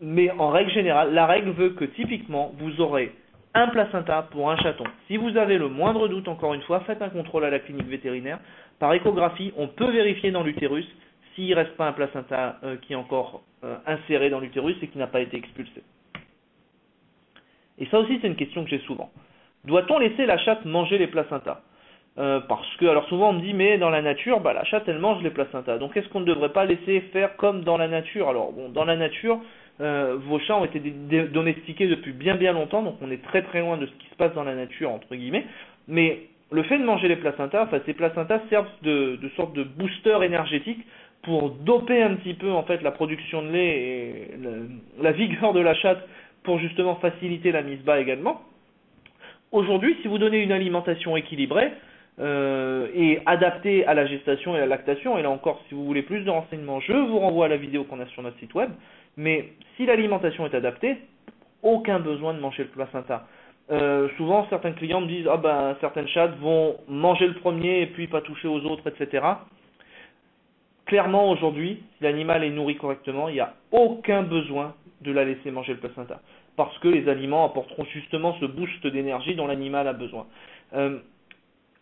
S1: Mais en règle générale, la règle veut que typiquement, vous aurez un placenta pour un chaton. Si vous avez le moindre doute, encore une fois, faites un contrôle à la clinique vétérinaire. Par échographie, on peut vérifier dans l'utérus s'il ne reste pas un placenta qui est encore inséré dans l'utérus et qui n'a pas été expulsé. Et ça aussi, c'est une question que j'ai souvent. Doit-on laisser la chatte manger les placentas? Parce que, alors souvent on me dit, mais dans la nature, la chatte elle mange les placentas. Donc est-ce qu'on ne devrait pas laisser faire comme dans la nature? Alors bon, dans la nature, vos chats ont été domestiqués depuis bien bien longtemps, donc on est très très loin de ce qui se passe dans la nature, entre guillemets. Mais le fait de manger les placentas, ces placentas servent de sorte de booster énergétique pour doper un petit peu en fait la production de lait et la vigueur de la chatte pour justement faciliter la mise bas également. Aujourd'hui, si vous donnez une alimentation équilibrée et adaptée à la gestation et à la lactation, et là encore, si vous voulez plus de renseignements, je vous renvoie à la vidéo qu'on a sur notre site web, mais si l'alimentation est adaptée, aucun besoin de manger le placenta. Souvent, certains clients me disent certaines chattes vont manger le premier et puis pas toucher aux autres, etc. Clairement, aujourd'hui, si l'animal est nourri correctement, il n'y a aucun besoin de la laisser manger le placenta, parce que les aliments apporteront justement ce boost d'énergie dont l'animal a besoin.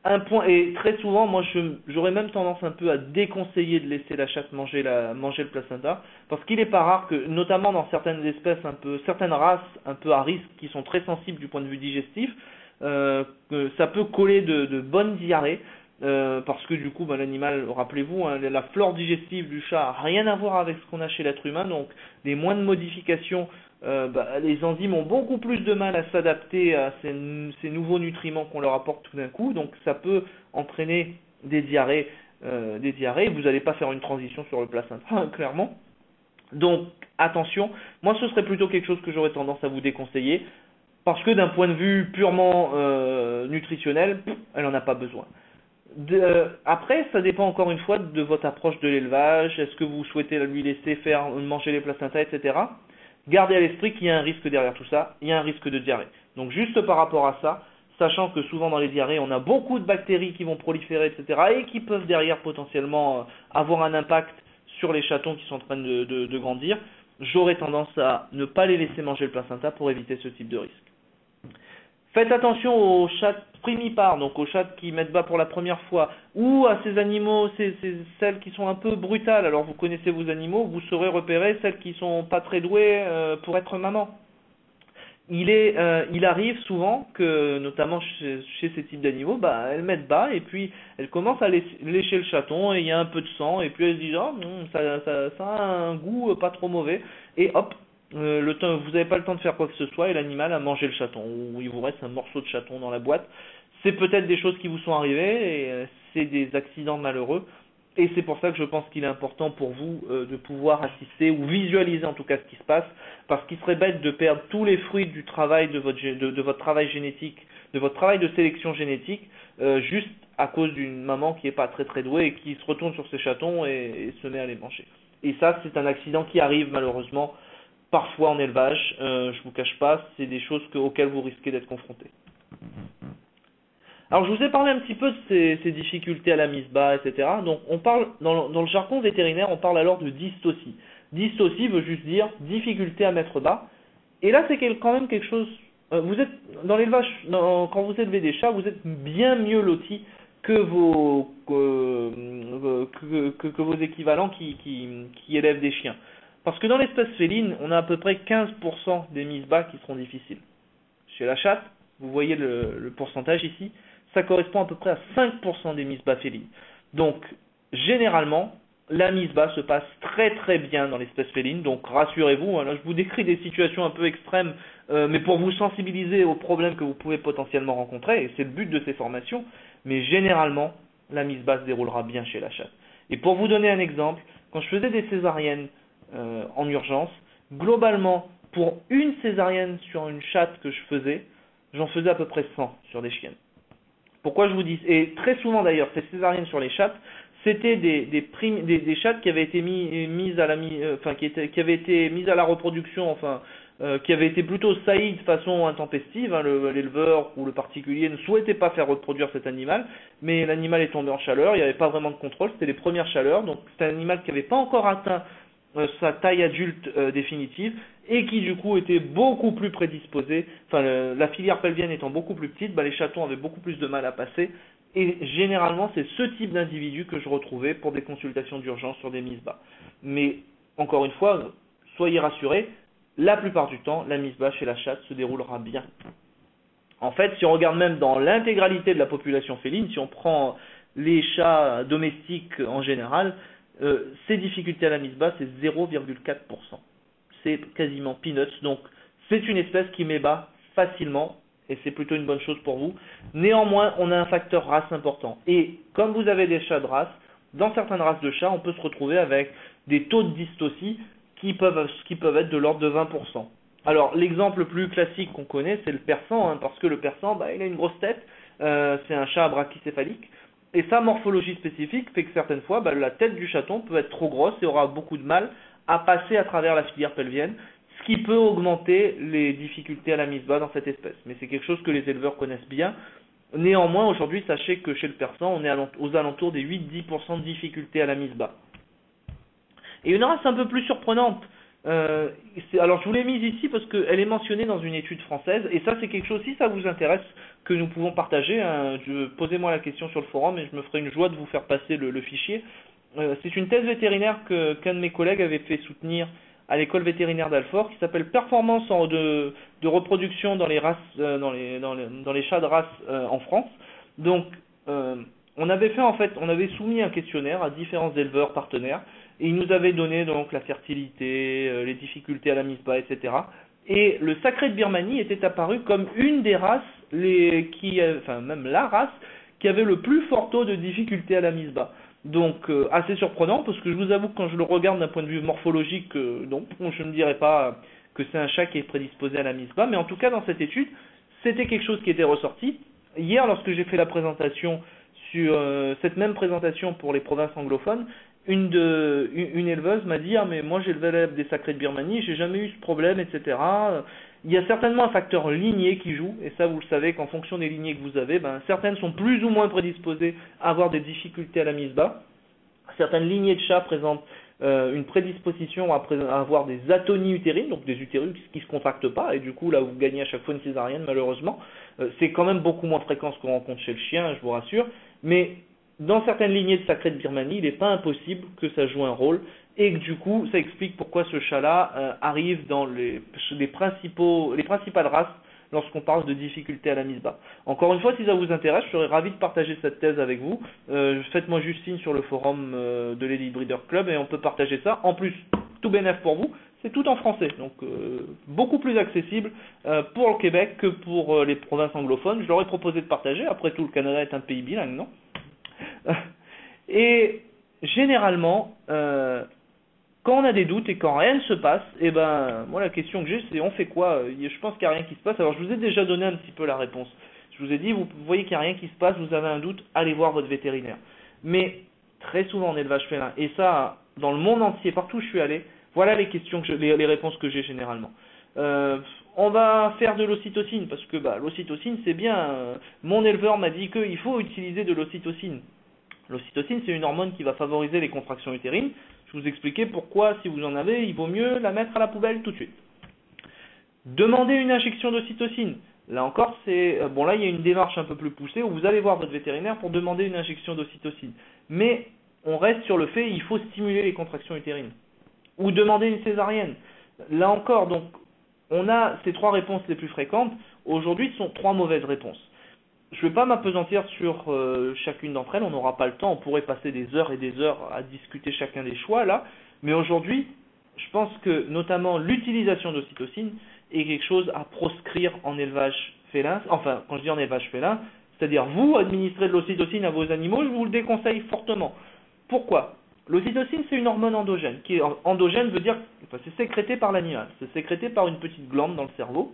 S1: Un point, et très souvent, moi j'aurais même tendance un peu à déconseiller de laisser la chatte manger le placenta, parce qu'il n'est pas rare que, notamment dans certaines espèces certaines races un peu à risque, qui sont très sensibles du point de vue digestif, que ça peut coller de bonnes diarrhées, parce que du coup l'animal, rappelez-vous, la flore digestive du chat n'a rien à voir avec ce qu'on a chez l'être humain, donc des moindres modifications les enzymes ont beaucoup plus de mal à s'adapter à ces nouveaux nutriments qu'on leur apporte tout d'un coup, donc ça peut entraîner des diarrhées. Vous n'allez pas faire une transition sur le placenta, clairement. Donc attention, moi ce serait plutôt quelque chose que j'aurais tendance à vous déconseiller, parce que d'un point de vue purement nutritionnel, elle n'en a pas besoin. Après, ça dépend encore une fois de votre approche de l'élevage. Est-ce que vous souhaitez lui laisser faire manger les placentas, etc. Gardez à l'esprit qu'il y a un risque derrière tout ça, il y a un risque de diarrhée. Donc juste par rapport à ça, sachant que souvent dans les diarrhées, on a beaucoup de bactéries qui vont proliférer, etc. et qui peuvent derrière potentiellement avoir un impact sur les chatons qui sont en train de grandir, j'aurais tendance à ne pas les laisser manger le placenta pour éviter ce type de risque. Faites attention aux chats primipares, donc aux chats qui mettent bas pour la première fois, ou à ces animaux, celles qui sont un peu brutales. Alors vous connaissez vos animaux, vous saurez repérer celles qui sont pas très douées pour être maman. Il arrive souvent que, notamment chez ces types d'animaux, elles mettent bas et puis elles commencent à lécher le chaton et il y a un peu de sang et puis elles se disent ça a un goût pas trop mauvais et hop, vous n'avez pas le temps de faire quoi que ce soit et l'animal a mangé le chaton ou il vous reste un morceau de chaton dans la boîte. C'est peut-être des choses qui vous sont arrivées et c'est des accidents malheureux. Et c'est pour ça que je pense qu'il est important pour vous de pouvoir assister ou visualiser en tout cas ce qui se passe, parce qu'il serait bête de perdre tous les fruits du travail de votre travail génétique, de votre travail de sélection génétique, juste à cause d'une maman qui n'est pas très très douée et qui se retourne sur ses chatons et se met à les manger. Et ça, c'est un accident qui arrive malheureusement parfois en élevage. Je vous cache pas, c'est des choses auxquelles vous risquez d'être confrontés. Alors je vous ai parlé un petit peu de ces difficultés à la mise bas, etc. Donc on parle dans le jargon vétérinaire, on parle alors de dystocie. Dystocie veut juste dire difficulté à mettre bas. Et là c'est quand même quelque chose. Vous êtes dans l'élevage, quand vous élevez des chats, vous êtes bien mieux lotis que vos équivalents qui élèvent des chiens. Parce que dans l'espèce féline, on a à peu près 15% des mises bas qui seront difficiles. Chez la chatte, vous voyez le pourcentage ici, ça correspond à peu près à 5% des mises bas félines. Donc, généralement, la mise bas se passe très très bien dans l'espèce féline, donc rassurez-vous, là je vous décris des situations un peu extrêmes, mais pour vous sensibiliser aux problèmes que vous pouvez potentiellement rencontrer, et c'est le but de ces formations, mais généralement, la mise bas se déroulera bien chez la chatte. Et pour vous donner un exemple, quand je faisais des césariennes en urgence, globalement, pour une césarienne sur une chatte que je faisais, j'en faisais à peu près 100 sur des chiennes. Pourquoi je vous dis, et très souvent d'ailleurs, ces césariennes sur les chattes, c'était des chattes qui avaient été mises à la reproduction, qui avaient été plutôt saillies de façon intempestive. L'éleveur ou le particulier ne souhaitait pas faire reproduire cet animal, mais l'animal est tombé en chaleur, il n'y avait pas vraiment de contrôle, c'était les premières chaleurs, donc c'était un animal qui n'avait pas encore atteint sa taille adulte définitive et qui du coup était beaucoup plus prédisposé, la filière pelvienne étant beaucoup plus petite, les chatons avaient beaucoup plus de mal à passer et généralement c'est ce type d'individu que je retrouvais pour des consultations d'urgence sur des mises bas. Mais encore une fois, soyez rassurés, la plupart du temps la mise bas chez la chatte se déroulera bien. En fait, si on regarde même dans l'intégralité de la population féline, si on prend les chats domestiques en général, ces difficultés à la mise bas, c'est 0,4%. C'est quasiment peanuts. Donc, c'est une espèce qui met bas facilement, et c'est plutôt une bonne chose pour vous. Néanmoins, on a un facteur race important. Et comme vous avez des chats de race, dans certaines races de chats, on peut se retrouver avec des taux de dystocie qui peuvent être de l'ordre de 20%. Alors, l'exemple le plus classique qu'on connaît, c'est le persan, parce que le persan, il a une grosse tête, c'est un chat brachycéphalique. Et sa morphologie spécifique fait que certaines fois, la tête du chaton peut être trop grosse et aura beaucoup de mal à passer à travers la filière pelvienne, ce qui peut augmenter les difficultés à la mise bas dans cette espèce. Mais c'est quelque chose que les éleveurs connaissent bien. Néanmoins, aujourd'hui, sachez que chez le persan, on est aux alentours des 8-10% de difficultés à la mise bas. Et une race un peu plus surprenante, alors je vous l'ai mise ici parce qu'elle est mentionnée dans une étude française, et ça c'est quelque chose, si ça vous intéresse, que nous pouvons partager. Posez-moi la question sur le forum et je me ferai une joie de vous faire passer le fichier. C'est une thèse vétérinaire qu'un de mes collègues avait fait soutenir à l'école vétérinaire d'Alfort, qui s'appelle Performance de reproduction dans les races, dans les chats de race en France. Donc on avait soumis un questionnaire à différents éleveurs partenaires, et ils nous avaient donné donc la fertilité, les difficultés à la mise bas, etc. Et le sacré de Birmanie était apparu comme une des races, enfin même la race, qui avait le plus fort taux de difficulté à la mise bas. Donc assez surprenant, parce que je vous avoue que quand je le regarde d'un point de vue morphologique, non, je ne dirais pas que c'est un chat qui est prédisposé à la mise bas, mais en tout cas dans cette étude, c'était quelque chose qui était ressorti. Hier, lorsque j'ai fait la présentation sur cette même présentation pour les provinces anglophones, une éleveuse m'a dit: ah mais moi j'ai élevé des sacrés de Birmanie, j'ai jamais eu ce problème, etc. Il y a certainement un facteur ligné qui joue, et ça vous le savez qu'en fonction des lignées que vous avez, certaines sont plus ou moins prédisposées à avoir des difficultés à la mise bas. Certaines lignées de chats présentent une prédisposition à avoir des atonies utérines, donc des utérus qui ne se contractent pas, et du coup là vous gagnez à chaque fois une césarienne malheureusement. C'est quand même beaucoup moins fréquent ce qu'on rencontre chez le chien, je vous rassure, mais dans certaines lignées de sacré de Birmanie, il n'est pas impossible que ça joue un rôle, et que du coup ça explique pourquoi ce chat-là arrive dans les principales races lorsqu'on parle de difficultés à la mise bas. Encore une fois, si ça vous intéresse, je serais ravi de partager cette thèse avec vous. Faites-moi juste signe sur le forum de l'Elite Breeder Club et on peut partager ça. En plus, tout bénef pour vous, c'est tout en français, donc beaucoup plus accessible pour le Québec que pour les provinces anglophones. Je leur ai proposé de partager, après tout le Canada est un pays bilingue, non? Et généralement, quand on a des doutes et quand rien ne se passe, moi la question que j'ai c'est on fait quoi? Je pense qu'il n'y a rien qui se passe. Alors je vous ai déjà donné un petit peu la réponse. Je vous ai dit, vous voyez qu'il n'y a rien qui se passe, vous avez un doute, allez voir votre vétérinaire. Mais très souvent en élevage félin, et ça dans le monde entier, partout où je suis allé, voilà les questions les réponses que j'ai généralement. On va faire de l'ocytocine, parce que l'ocytocine c'est bien. Mon éleveur m'a dit qu'il faut utiliser de l'ocytocine. L'ocytocine c'est une hormone qui va favoriser les contractions utérines. Je vous expliquer pourquoi, si vous en avez, il vaut mieux la mettre à la poubelle tout de suite. Demandez une injection d'ocytocine. Là encore, là il y a une démarche un peu plus poussée où vous allez voir votre vétérinaire pour demander une injection d'ocytocine. Mais on reste sur le fait, il faut stimuler les contractions utérines. Ou demander une césarienne. Là encore, donc, on a ces trois réponses les plus fréquentes. Aujourd'hui, ce sont trois mauvaises réponses. Je ne vais pas m'appesantir sur chacune d'entre elles, on n'aura pas le temps, on pourrait passer des heures et des heures à discuter chacun des choix là, mais aujourd'hui, je pense que notamment l'utilisation d'ocytocine est quelque chose à proscrire en élevage félin, enfin quand je dis en élevage félin, c'est-à-dire vous administrez de l'ocytocine à vos animaux, je vous le déconseille fortement. Pourquoi? L'ocytocine c'est une hormone endogène, qui est endogène veut dire, c'est sécrété par l'animal, c'est sécrété par une petite glande dans le cerveau,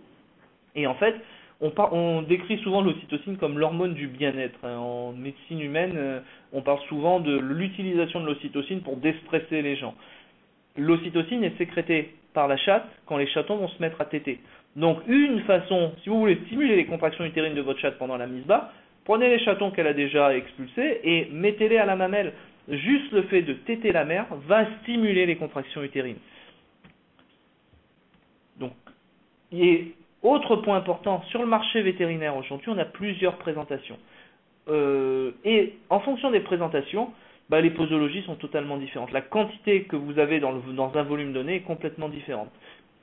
S1: et en fait, on décrit souvent l'ocytocine comme l'hormone du bien-être. En médecine humaine, on parle souvent de l'utilisation de l'ocytocine pour déstresser les gens. L'ocytocine est sécrétée par la chatte quand les chatons vont se mettre à téter. Donc une façon, si vous voulez stimuler les contractions utérines de votre chatte pendant la mise bas, prenez les chatons qu'elle a déjà expulsés et mettez-les à la mamelle. Juste le fait de téter la mère va stimuler les contractions utérines. Donc, autre point important, sur le marché vétérinaire aujourd'hui, on a plusieurs présentations. Et en fonction des présentations, les posologies sont totalement différentes. La quantité que vous avez dans un volume donné est complètement différente.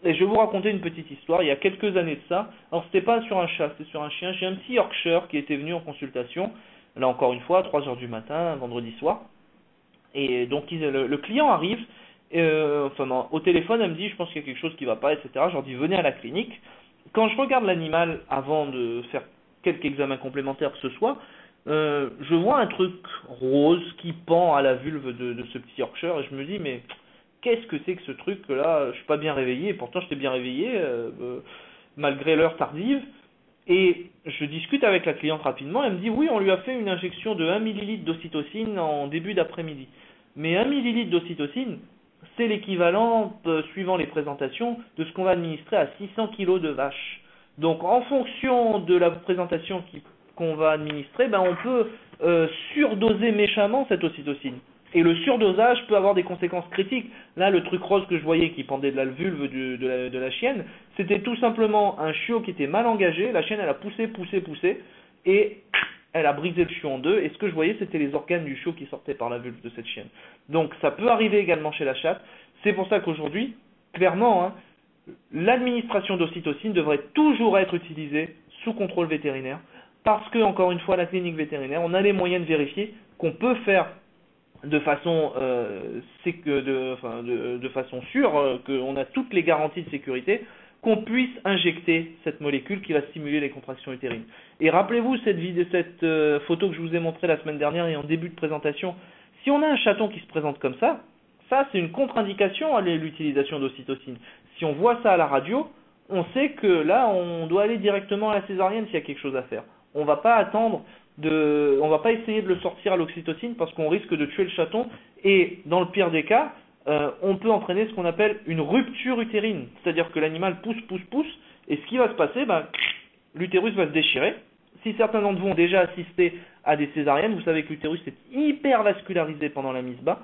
S1: Et je vais vous raconter une petite histoire. Il y a quelques années de ça, alors c'était pas sur un chat, c'était sur un chien. J'ai un petit Yorkshire qui était venu en consultation, là encore une fois, à 3 heures du matin, un vendredi soir. Et donc le client arrive, au téléphone, elle me dit, je pense qu'il y a quelque chose qui ne va pas, etc. Je leur dis, venez à la clinique. Quand je regarde l'animal avant de faire quelques examens complémentaires que ce soit, je vois un truc rose qui pend à la vulve de ce petit Yorkshire et je me dis mais qu'est-ce que c'est que ce truc là? Je suis pas bien réveillé, pourtant j'étais bien réveillé malgré l'heure tardive. Et je discute avec la cliente rapidement, elle me dit oui, on lui a fait une injection de 1 ml d'ocytocine en début d'après-midi. Mais 1 ml d'ocytocine, c'est l'équivalent, suivant les présentations, de ce qu'on va administrer à 600 kg de vache. Donc en fonction de la présentation qu'on va administrer, on peut surdoser méchamment cette ocytocine. Et le surdosage peut avoir des conséquences critiques. Là, le truc rose que je voyais qui pendait de la vulve de la chienne, c'était tout simplement un chiot qui était mal engagé. La chienne, elle a poussé, et elle a brisé le chiot en deux. Et ce que je voyais, c'était les organes du chiot qui sortaient par la vulve de cette chienne. Donc, ça peut arriver également chez la chatte. C'est pour ça qu'aujourd'hui, clairement, l'administration d'ocytocine devrait toujours être utilisée sous contrôle vétérinaire. Parce que, encore une fois, la clinique vétérinaire, on a les moyens de vérifier qu'on peut faire de façon sûre, qu'on a toutes les garanties de sécurité. qu'on puisse injecter cette molécule qui va stimuler les contractions utérines. Et rappelez-vous cette photo que je vous ai montrée la semaine dernière et en début de présentation. Si on a un chaton qui se présente comme ça c'est une contre-indication à l'utilisation d'ocytocine. Si on voit ça à la radio, on sait que là, on doit aller directement à la césarienne s'il y a quelque chose à faire. On va pas on va pas essayer de le sortir à l'oxytocine parce qu'on risque de tuer le chaton et dans le pire des cas, on peut entraîner ce qu'on appelle une rupture utérine. C'est-à-dire que l'animal pousse et ce qui va se passer, l'utérus va se déchirer. Si certains d'entre vous ont déjà assisté à des césariennes, vous savez que l'utérus est hyper vascularisé pendant la mise bas,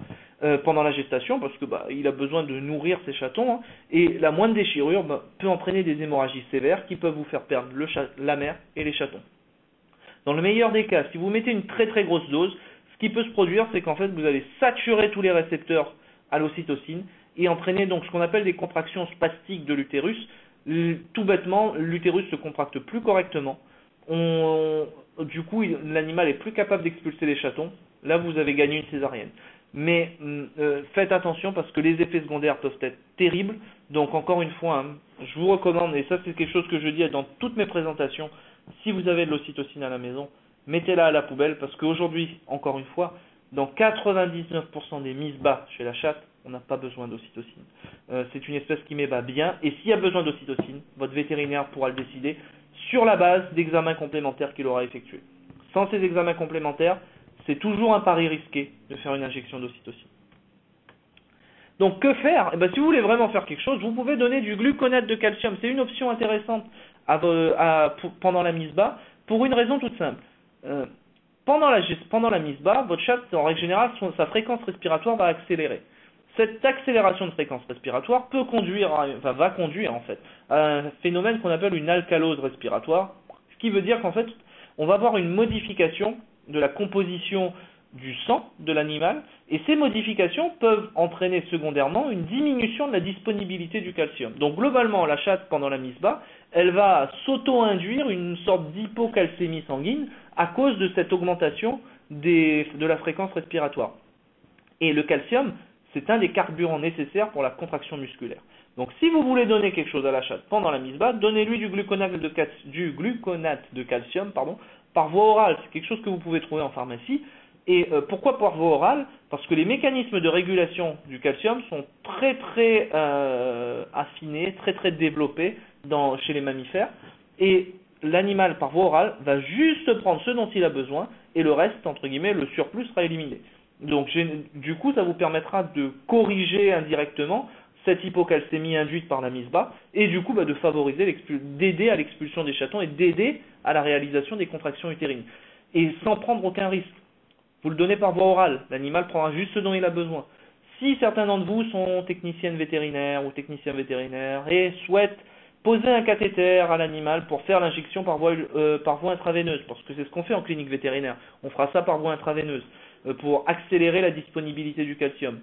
S1: pendant la gestation, parce que il a besoin de nourrir ses chatons, et la moindre déchirure peut entraîner des hémorragies sévères qui peuvent vous faire perdre la mère et les chatons. Dans le meilleur des cas, si vous mettez une très très grosse dose, ce qui peut se produire, c'est qu'en fait vous allez saturer tous les récepteurs à l'ocytocine et entraîner donc ce qu'on appelle des contractions spastiques de l'utérus. Tout bêtement, l'utérus se contracte plus correctement. Du coup, l'animal est plus capable d'expulser les chatons. Là, vous avez gagné une césarienne. Mais faites attention parce que les effets secondaires peuvent être terribles. Donc, encore une fois, je vous recommande, et ça c'est quelque chose que je dis dans toutes mes présentations, si vous avez de l'ocytocine à la maison, mettez-la à la poubelle parce qu'aujourd'hui, encore une fois, dans 99% des mises bas chez la chatte, on n'a pas besoin d'ocytocine. C'est une espèce qui m'ébat bien, et s'il y a besoin d'ocytocine, votre vétérinaire pourra le décider sur la base d'examens complémentaires qu'il aura effectués. Sans ces examens complémentaires, c'est toujours un pari risqué de faire une injection d'ocytocine. Donc que faire? Si vous voulez vraiment faire quelque chose, vous pouvez donner du gluconate de calcium. C'est une option intéressante pendant la mise bas, pour une raison toute simple. Pendant la mise bas, votre chat, en règle générale, sa fréquence respiratoire va accélérer. Cette accélération de fréquence respiratoire va conduire en fait à un phénomène qu'on appelle une alcalose respiratoire, ce qui veut dire qu'en fait, on va avoir une modification de la composition du sang de l'animal, et ces modifications peuvent entraîner secondairement une diminution de la disponibilité du calcium. Donc globalement, la chatte, pendant la mise bas, elle va s'auto-induire une sorte d'hypocalcémie sanguine à cause de cette augmentation de la fréquence respiratoire. Et le calcium, c'est un des carburants nécessaires pour la contraction musculaire. Donc si vous voulez donner quelque chose à la chatte pendant la mise bas, donnez-lui du gluconate de calcium par voie orale. C'est quelque chose que vous pouvez trouver en pharmacie. Et pourquoi par voie orale? Parce que les mécanismes de régulation du calcium sont très très affinés, très très développés chez les mammifères. Et l'animal par voie orale va juste prendre ce dont il a besoin et le reste, entre guillemets, le surplus sera éliminé. Donc du coup, ça vous permettra de corriger indirectement cette hypocalcémie induite par la mise bas et du coup de favoriser, d'aider à l'expulsion des chatons et d'aider à la réalisation des contractions utérines. Et sans prendre aucun risque. Vous le donnez par voie orale, l'animal prendra juste ce dont il a besoin. Si certains d'entre vous sont techniciennes vétérinaires ou techniciens vétérinaires et souhaitent poser un cathéter à l'animal pour faire l'injection par voie intraveineuse, parce que c'est ce qu'on fait en clinique vétérinaire, on fera ça par voie intraveineuse, pour accélérer la disponibilité du calcium.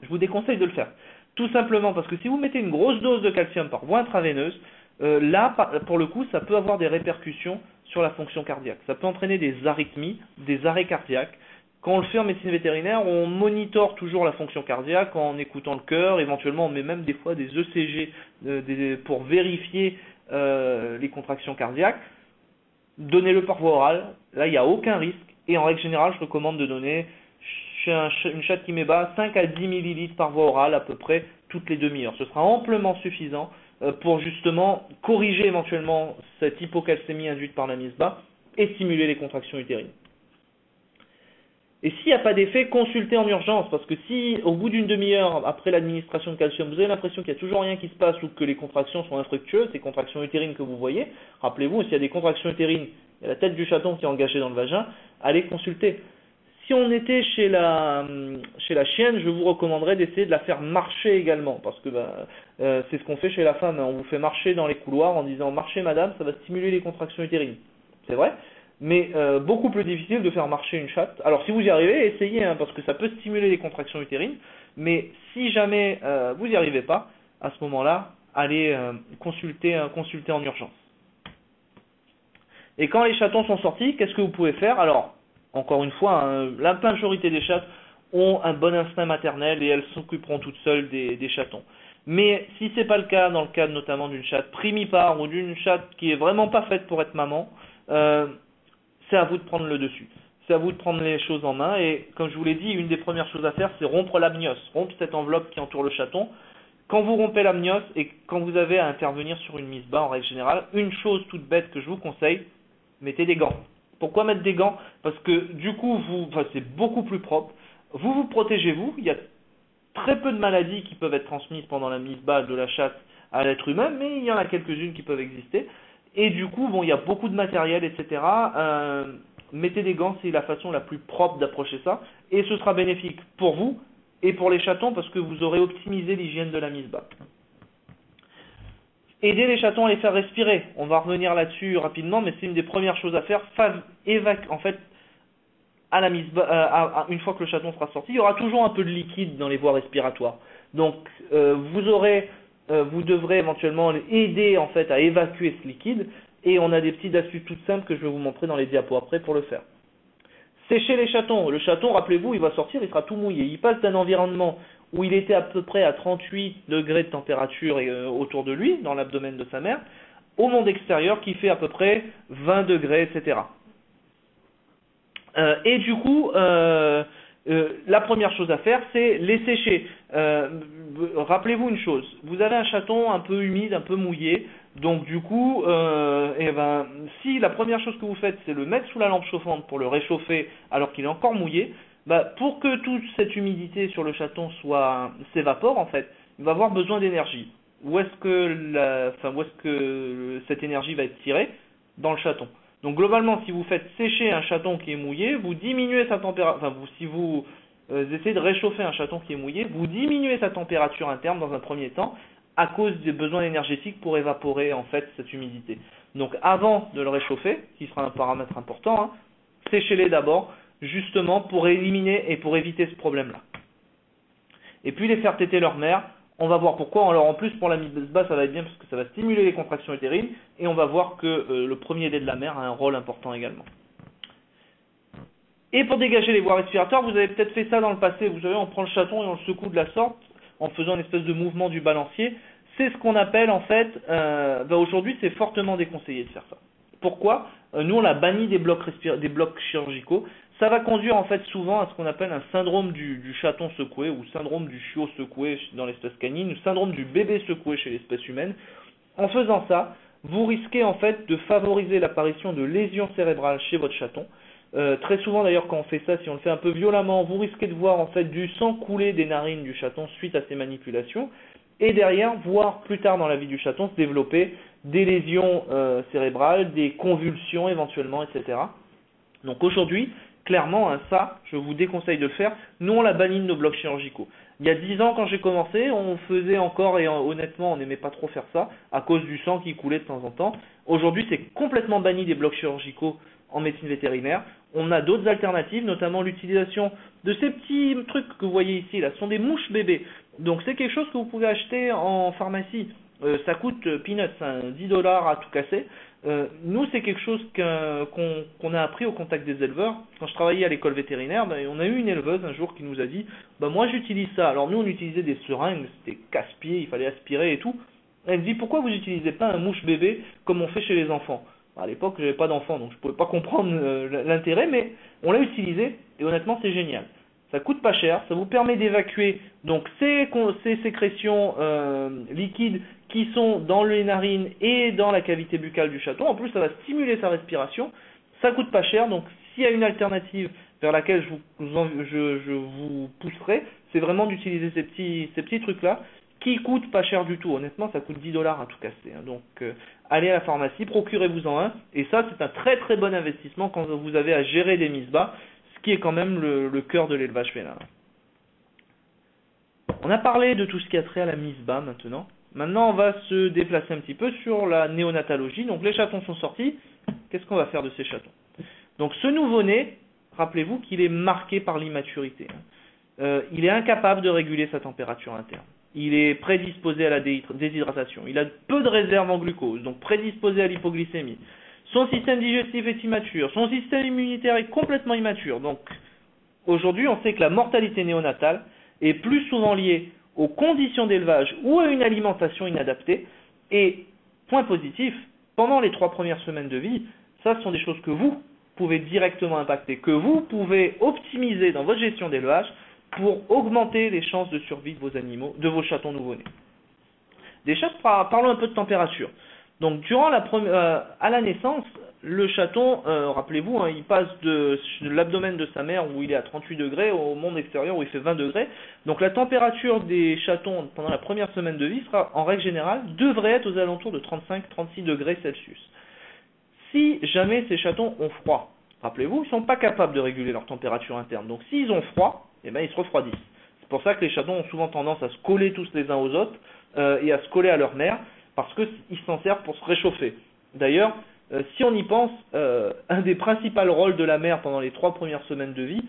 S1: Je vous déconseille de le faire. Tout simplement parce que si vous mettez une grosse dose de calcium par voie intraveineuse, là, pour le coup, ça peut avoir des répercussions sur la fonction cardiaque. Ça peut entraîner des arythmies, des arrêts cardiaques. Quand on le fait en médecine vétérinaire, on monitore toujours la fonction cardiaque en écoutant le cœur. Éventuellement, on met même des fois des ECG pour vérifier les contractions cardiaques. Donnez-le par voie orale. Là, il n'y a aucun risque. Et en règle générale, je recommande de donner chez une chatte qui m'ébat 5 à 10 millilitres par voie orale à peu près toutes les demi-heures. Ce sera amplement suffisant pour justement corriger éventuellement cette hypocalcémie induite par la mise bas et stimuler les contractions utérines. Et s'il n'y a pas d'effet, consultez en urgence, parce que si au bout d'une demi-heure après l'administration de calcium, vous avez l'impression qu'il n'y a toujours rien qui se passe ou que les contractions sont infructueuses, ces contractions utérines que vous voyez, rappelez-vous, s'il y a des contractions utérines, il y a la tête du chaton qui est engagée dans le vagin, allez consulter. Si on était chez la chienne, je vous recommanderais d'essayer de la faire marcher également, parce que c'est ce qu'on fait chez la femme, on vous fait marcher dans les couloirs en disant « marchez madame, ça va stimuler les contractions utérines ». C'est vrai, mais beaucoup plus difficile de faire marcher une chatte. Alors si vous y arrivez, essayez, parce que ça peut stimuler les contractions utérines, mais si jamais vous n'y arrivez pas, à ce moment-là, allez consulter en urgence. Et quand les chatons sont sortis, qu'est-ce que vous pouvez faire? Alors, encore une fois, la majorité des chattes ont un bon instinct maternel et elles s'occuperont toutes seules des chatons. Mais si c'est pas le cas, dans le cadre notamment d'une chatte primipare ou d'une chatte qui est vraiment pas faite pour être maman, c'est à vous de prendre le dessus. C'est à vous de prendre les choses en main et comme je vous l'ai dit, une des premières choses à faire, c'est rompre l'amnios, rompre cette enveloppe qui entoure le chaton. Quand vous rompez l'amnios et quand vous avez à intervenir sur une mise bas en règle générale, une chose toute bête que je vous conseille, mettez des gants. Pourquoi mettre des gants? Parce que du coup, c'est beaucoup plus propre. Vous vous protégez vous. Il y a très peu de maladies qui peuvent être transmises pendant la mise bas de la chatte à l'être humain, mais il y en a quelques-unes qui peuvent exister. Et du coup, bon, il y a beaucoup de matériel, etc. Mettez des gants, c'est la façon la plus propre d'approcher ça, et ce sera bénéfique pour vous et pour les chatons parce que vous aurez optimisé l'hygiène de la mise bas. Aider les chatons à les faire respirer. On va revenir là-dessus rapidement, mais c'est une des premières choses à faire. En fait, à la mise une fois que le chaton sera sorti, il y aura toujours un peu de liquide dans les voies respiratoires. Donc, vous devrez éventuellement aider en fait à évacuer ce liquide. Et on a des petites astuces toutes simples que je vais vous montrer dans les diapos après pour le faire. Sécher les chatons. Le chaton, rappelez-vous, il va sortir, il sera tout mouillé. Il passe d'un environnement où il était à peu près à 38 degrés de température autour de lui, dans l'abdomen de sa mère, au monde extérieur qui fait à peu près 20 degrés, etc. Et du coup, la première chose à faire, c'est les sécher. Rappelez-vous une chose, vous avez un chaton un peu humide, un peu mouillé, donc du coup, si la première chose que vous faites, c'est le mettre sous la lampe chauffante pour le réchauffer alors qu'il est encore mouillé, pour que toute cette humidité sur le chaton s'évapore en fait, il va avoir besoin d'énergie. Où est-ce que cette énergie va être tirée? Dans le chaton. Donc globalement, si vous faites sécher un chaton qui est mouillé, vous diminuez sa température. Si vous essayez de réchauffer un chaton qui est mouillé, vous diminuez sa température interne dans un premier temps à cause des besoins énergétiques pour évaporer en fait cette humidité. Donc avant de le réchauffer, qui sera un paramètre important, séchez-les d'abord, justement pour éliminer et pour éviter ce problème-là. Et puis les faire téter leur mère. On va voir pourquoi. Alors en plus pour la mise bas ça va être bien parce que ça va stimuler les contractions utérines et on va voir que le premier lait de la mère a un rôle important également. Et pour dégager les voies respiratoires, vous avez peut-être fait ça dans le passé. Vous savez, on prend le chaton et on le secoue de la sorte en faisant une espèce de mouvement du balancier. C'est ce qu'on appelle en fait, aujourd'hui c'est fortement déconseillé de faire ça. Pourquoi? Nous on l'a banni des blocs chirurgicaux. Ça va conduire en fait souvent à ce qu'on appelle un syndrome du chaton secoué ou syndrome du chiot secoué dans l'espèce canine, ou syndrome du bébé secoué chez l'espèce humaine. En faisant ça, vous risquez en fait de favoriser l'apparition de lésions cérébrales chez votre chaton. Très souvent d'ailleurs quand on fait ça, si on le fait un peu violemment, vous risquez de voir en fait du sang couler des narines du chaton suite à ces manipulations. Et derrière, voir plus tard dans la vie du chaton se développer des lésions cérébrales, des convulsions éventuellement, etc. Donc aujourd'hui, clairement, ça, je vous déconseille de le faire. Nous, on l'a banni de nos blocs chirurgicaux. Il y a 10 ans, quand j'ai commencé, on faisait encore, et honnêtement, on n'aimait pas trop faire ça, à cause du sang qui coulait de temps en temps. Aujourd'hui, c'est complètement banni des blocs chirurgicaux en médecine vétérinaire. On a d'autres alternatives, notamment l'utilisation de ces petits trucs que vous voyez ici, là, ce sont des mouches bébés. Donc c'est quelque chose que vous pouvez acheter en pharmacie. Ça coûte peanuts, $10 à tout casser. Nous, c'est quelque chose qu'on a appris au contact des éleveurs. Quand je travaillais à l'école vétérinaire, on a eu une éleveuse un jour qui nous a dit moi j'utilise ça. Alors nous, on utilisait des seringues, c'était casse-pieds, il fallait aspirer et tout. Elle me dit pourquoi vous n'utilisez pas un mouche bébé comme on fait chez les enfants? À l'époque, je n'avais pas d'enfants, donc je ne pouvais pas comprendre l'intérêt, mais on l'a utilisé et honnêtement, c'est génial. Ça coûte pas cher, ça vous permet d'évacuer donc ces sécrétions liquides qui sont dans les narines et dans la cavité buccale du chaton. En plus, ça va stimuler sa respiration. Ça coûte pas cher, donc s'il y a une alternative vers laquelle je vous pousserai, c'est vraiment d'utiliser ces petits trucs-là qui coûtent pas cher du tout. Honnêtement, ça coûte $10 à tout casser. Donc, allez à la pharmacie, procurez-vous-en un. Et ça, c'est un très très bon investissement quand vous avez à gérer des mises bas, ce qui est quand même le cœur de l'élevage félin. On a parlé de tout ce qui a trait à la mise bas maintenant. Maintenant, on va se déplacer un petit peu sur la néonatologie. Donc, les chatons sont sortis. Qu'est-ce qu'on va faire de ces chatons? Donc, ce nouveau-né, rappelez-vous qu'il est marqué par l'immaturité. Il est incapable de réguler sa température interne. Il est prédisposé à la déshydratation. Il a peu de réserve en glucose, donc prédisposé à l'hypoglycémie. Son système digestif est immature. Son système immunitaire est complètement immature. Donc, aujourd'hui, on sait que la mortalité néonatale est plus souvent liée aux conditions d'élevage ou à une alimentation inadaptée. Et point positif, pendant les 3 premières semaines de vie, ça ce sont des choses que vous pouvez directement impacter, que vous pouvez optimiser dans votre gestion d'élevage pour augmenter les chances de survie de vos animaux, de vos chatons nouveau-nés. Déjà, parlons un peu de température. Donc, durant à la naissance, le chaton, rappelez-vous, hein, il passe de l'abdomen de sa mère où il est à 38 degrés au monde extérieur où il fait 20 degrés. Donc, la température des chatons pendant la première semaine de vie sera, en règle générale, devrait être aux alentours de 35-36 degrés Celsius. Si jamais ces chatons ont froid, rappelez-vous, ils ne sont pas capables de réguler leur température interne. Donc, s'ils ont froid, eh ben, ils se refroidissent. C'est pour ça que les chatons ont souvent tendance à se coller tous les uns aux autres et à se coller à leur mère, parce qu'ils s'en servent pour se réchauffer. D'ailleurs, si on y pense, un des principaux rôles de la mère pendant les 3 premières semaines de vie,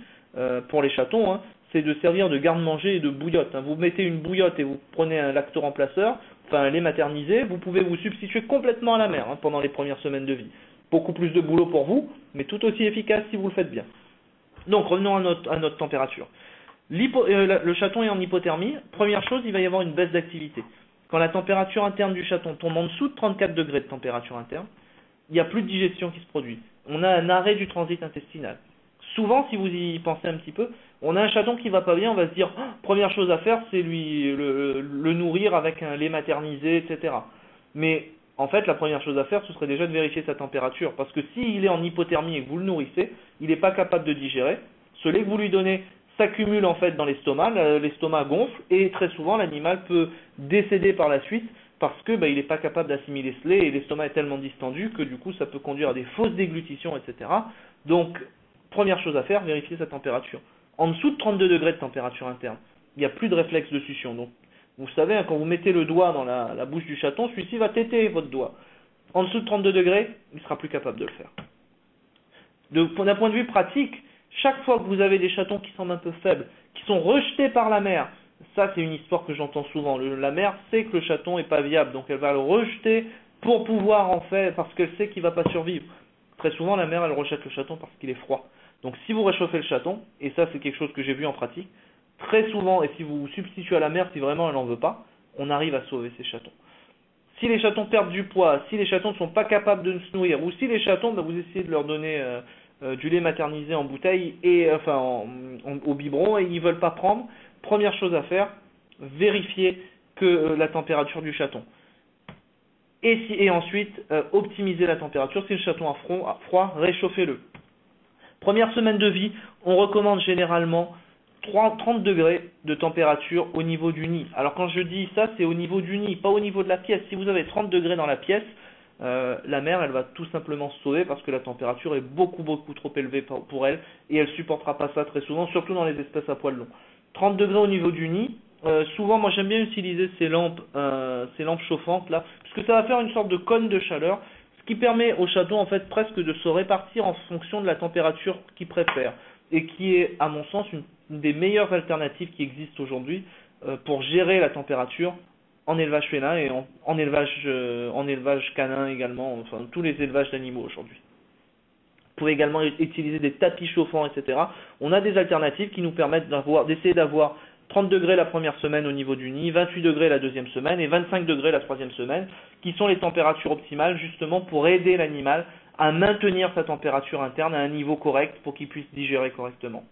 S1: pour les chatons, hein, c'est de servir de garde-manger et de bouillotte. Hein. Vous mettez une bouillotte et vous prenez un lactoremplaceur, enfin un lait maternisé, vous pouvez vous substituer complètement à la mère pendant les premières semaines de vie. Beaucoup plus de boulot pour vous, mais tout aussi efficace si vous le faites bien. Donc revenons à notre température. Le chaton est en hypothermie. Première chose, il va y avoir une baisse d'activité. Quand la température interne du chaton tombe en dessous de 34 degrés de température interne, il n'y a plus de digestion qui se produit. On a un arrêt du transit intestinal. Souvent, si vous y pensez un petit peu, on a un chaton qui va pas bien, on va se dire, première chose à faire, c'est le nourrir avec un lait maternisé, etc. Mais en fait, la première chose à faire, ce serait déjà de vérifier sa température. Parce que s'il est en hypothermie et que vous le nourrissez, il n'est pas capable de digérer. Ce lait que vous lui donnez s'accumule en fait dans l'estomac gonfle et très souvent l'animal peut décéder par la suite parce que il n'est pas capable d'assimiler ce lait et l'estomac est tellement distendu que du coup ça peut conduire à des fausses déglutitions, etc. Donc, première chose à faire, vérifier sa température. En dessous de 32 degrés de température interne, il n'y a plus de réflexe de succion. Donc, vous savez, quand vous mettez le doigt dans la bouche du chaton, celui-ci va téter votre doigt. En dessous de 32 degrés, il ne sera plus capable de le faire. D'un point de vue pratique, chaque fois que vous avez des chatons qui semblent un peu faibles, qui sont rejetés par la mère, ça c'est une histoire que j'entends souvent, la mère sait que le chaton n'est pas viable, donc elle va le rejeter pour pouvoir en fait, parce qu'elle sait qu'il ne va pas survivre. Très souvent la mère elle rejette le chaton parce qu'il est froid. Donc si vous réchauffez le chaton, et ça c'est quelque chose que j'ai vu en pratique, très souvent, et si vous vous substituez à la mère si vraiment elle n'en veut pas, on arrive à sauver ces chatons. Si les chatons perdent du poids, si les chatons ne sont pas capables de se nourrir, ou si les chatons, vous essayez de leur donner du lait maternisé en bouteille et au biberon et ils ne veulent pas prendre, première chose à faire, vérifier que la température du chaton. Et ensuite, optimiser la température. Si le chaton a froid, réchauffez-le. Première semaine de vie, on recommande généralement 30 degrés de température au niveau du nid. Alors quand je dis ça, c'est au niveau du nid, pas au niveau de la pièce. Si vous avez 30 degrés dans la pièce, la mère, elle va tout simplement se sauver parce que la température est beaucoup trop élevée pour elle et elle supportera pas ça très souvent, surtout dans les espèces à poils longs. 30 degrés au niveau du nid. Souvent, moi j'aime bien utiliser ces lampes chauffantes là, parce que ça va faire une sorte de cône de chaleur, ce qui permet au chaton en fait presque de se répartir en fonction de la température qu'il préfère et qui est, à mon sens, une des meilleures alternatives qui existent aujourd'hui pour gérer la température en élevage félin et en élevage canin également, enfin tous les élevages d'animaux aujourd'hui. Vous pouvez également utiliser des tapis chauffants, etc. On a des alternatives qui nous permettent d'essayer d'avoir 30 degrés la première semaine au niveau du nid, 28 degrés la deuxième semaine et 25 degrés la troisième semaine, qui sont les températures optimales justement pour aider l'animal à maintenir sa température interne à un niveau correct pour qu'il puisse digérer correctement.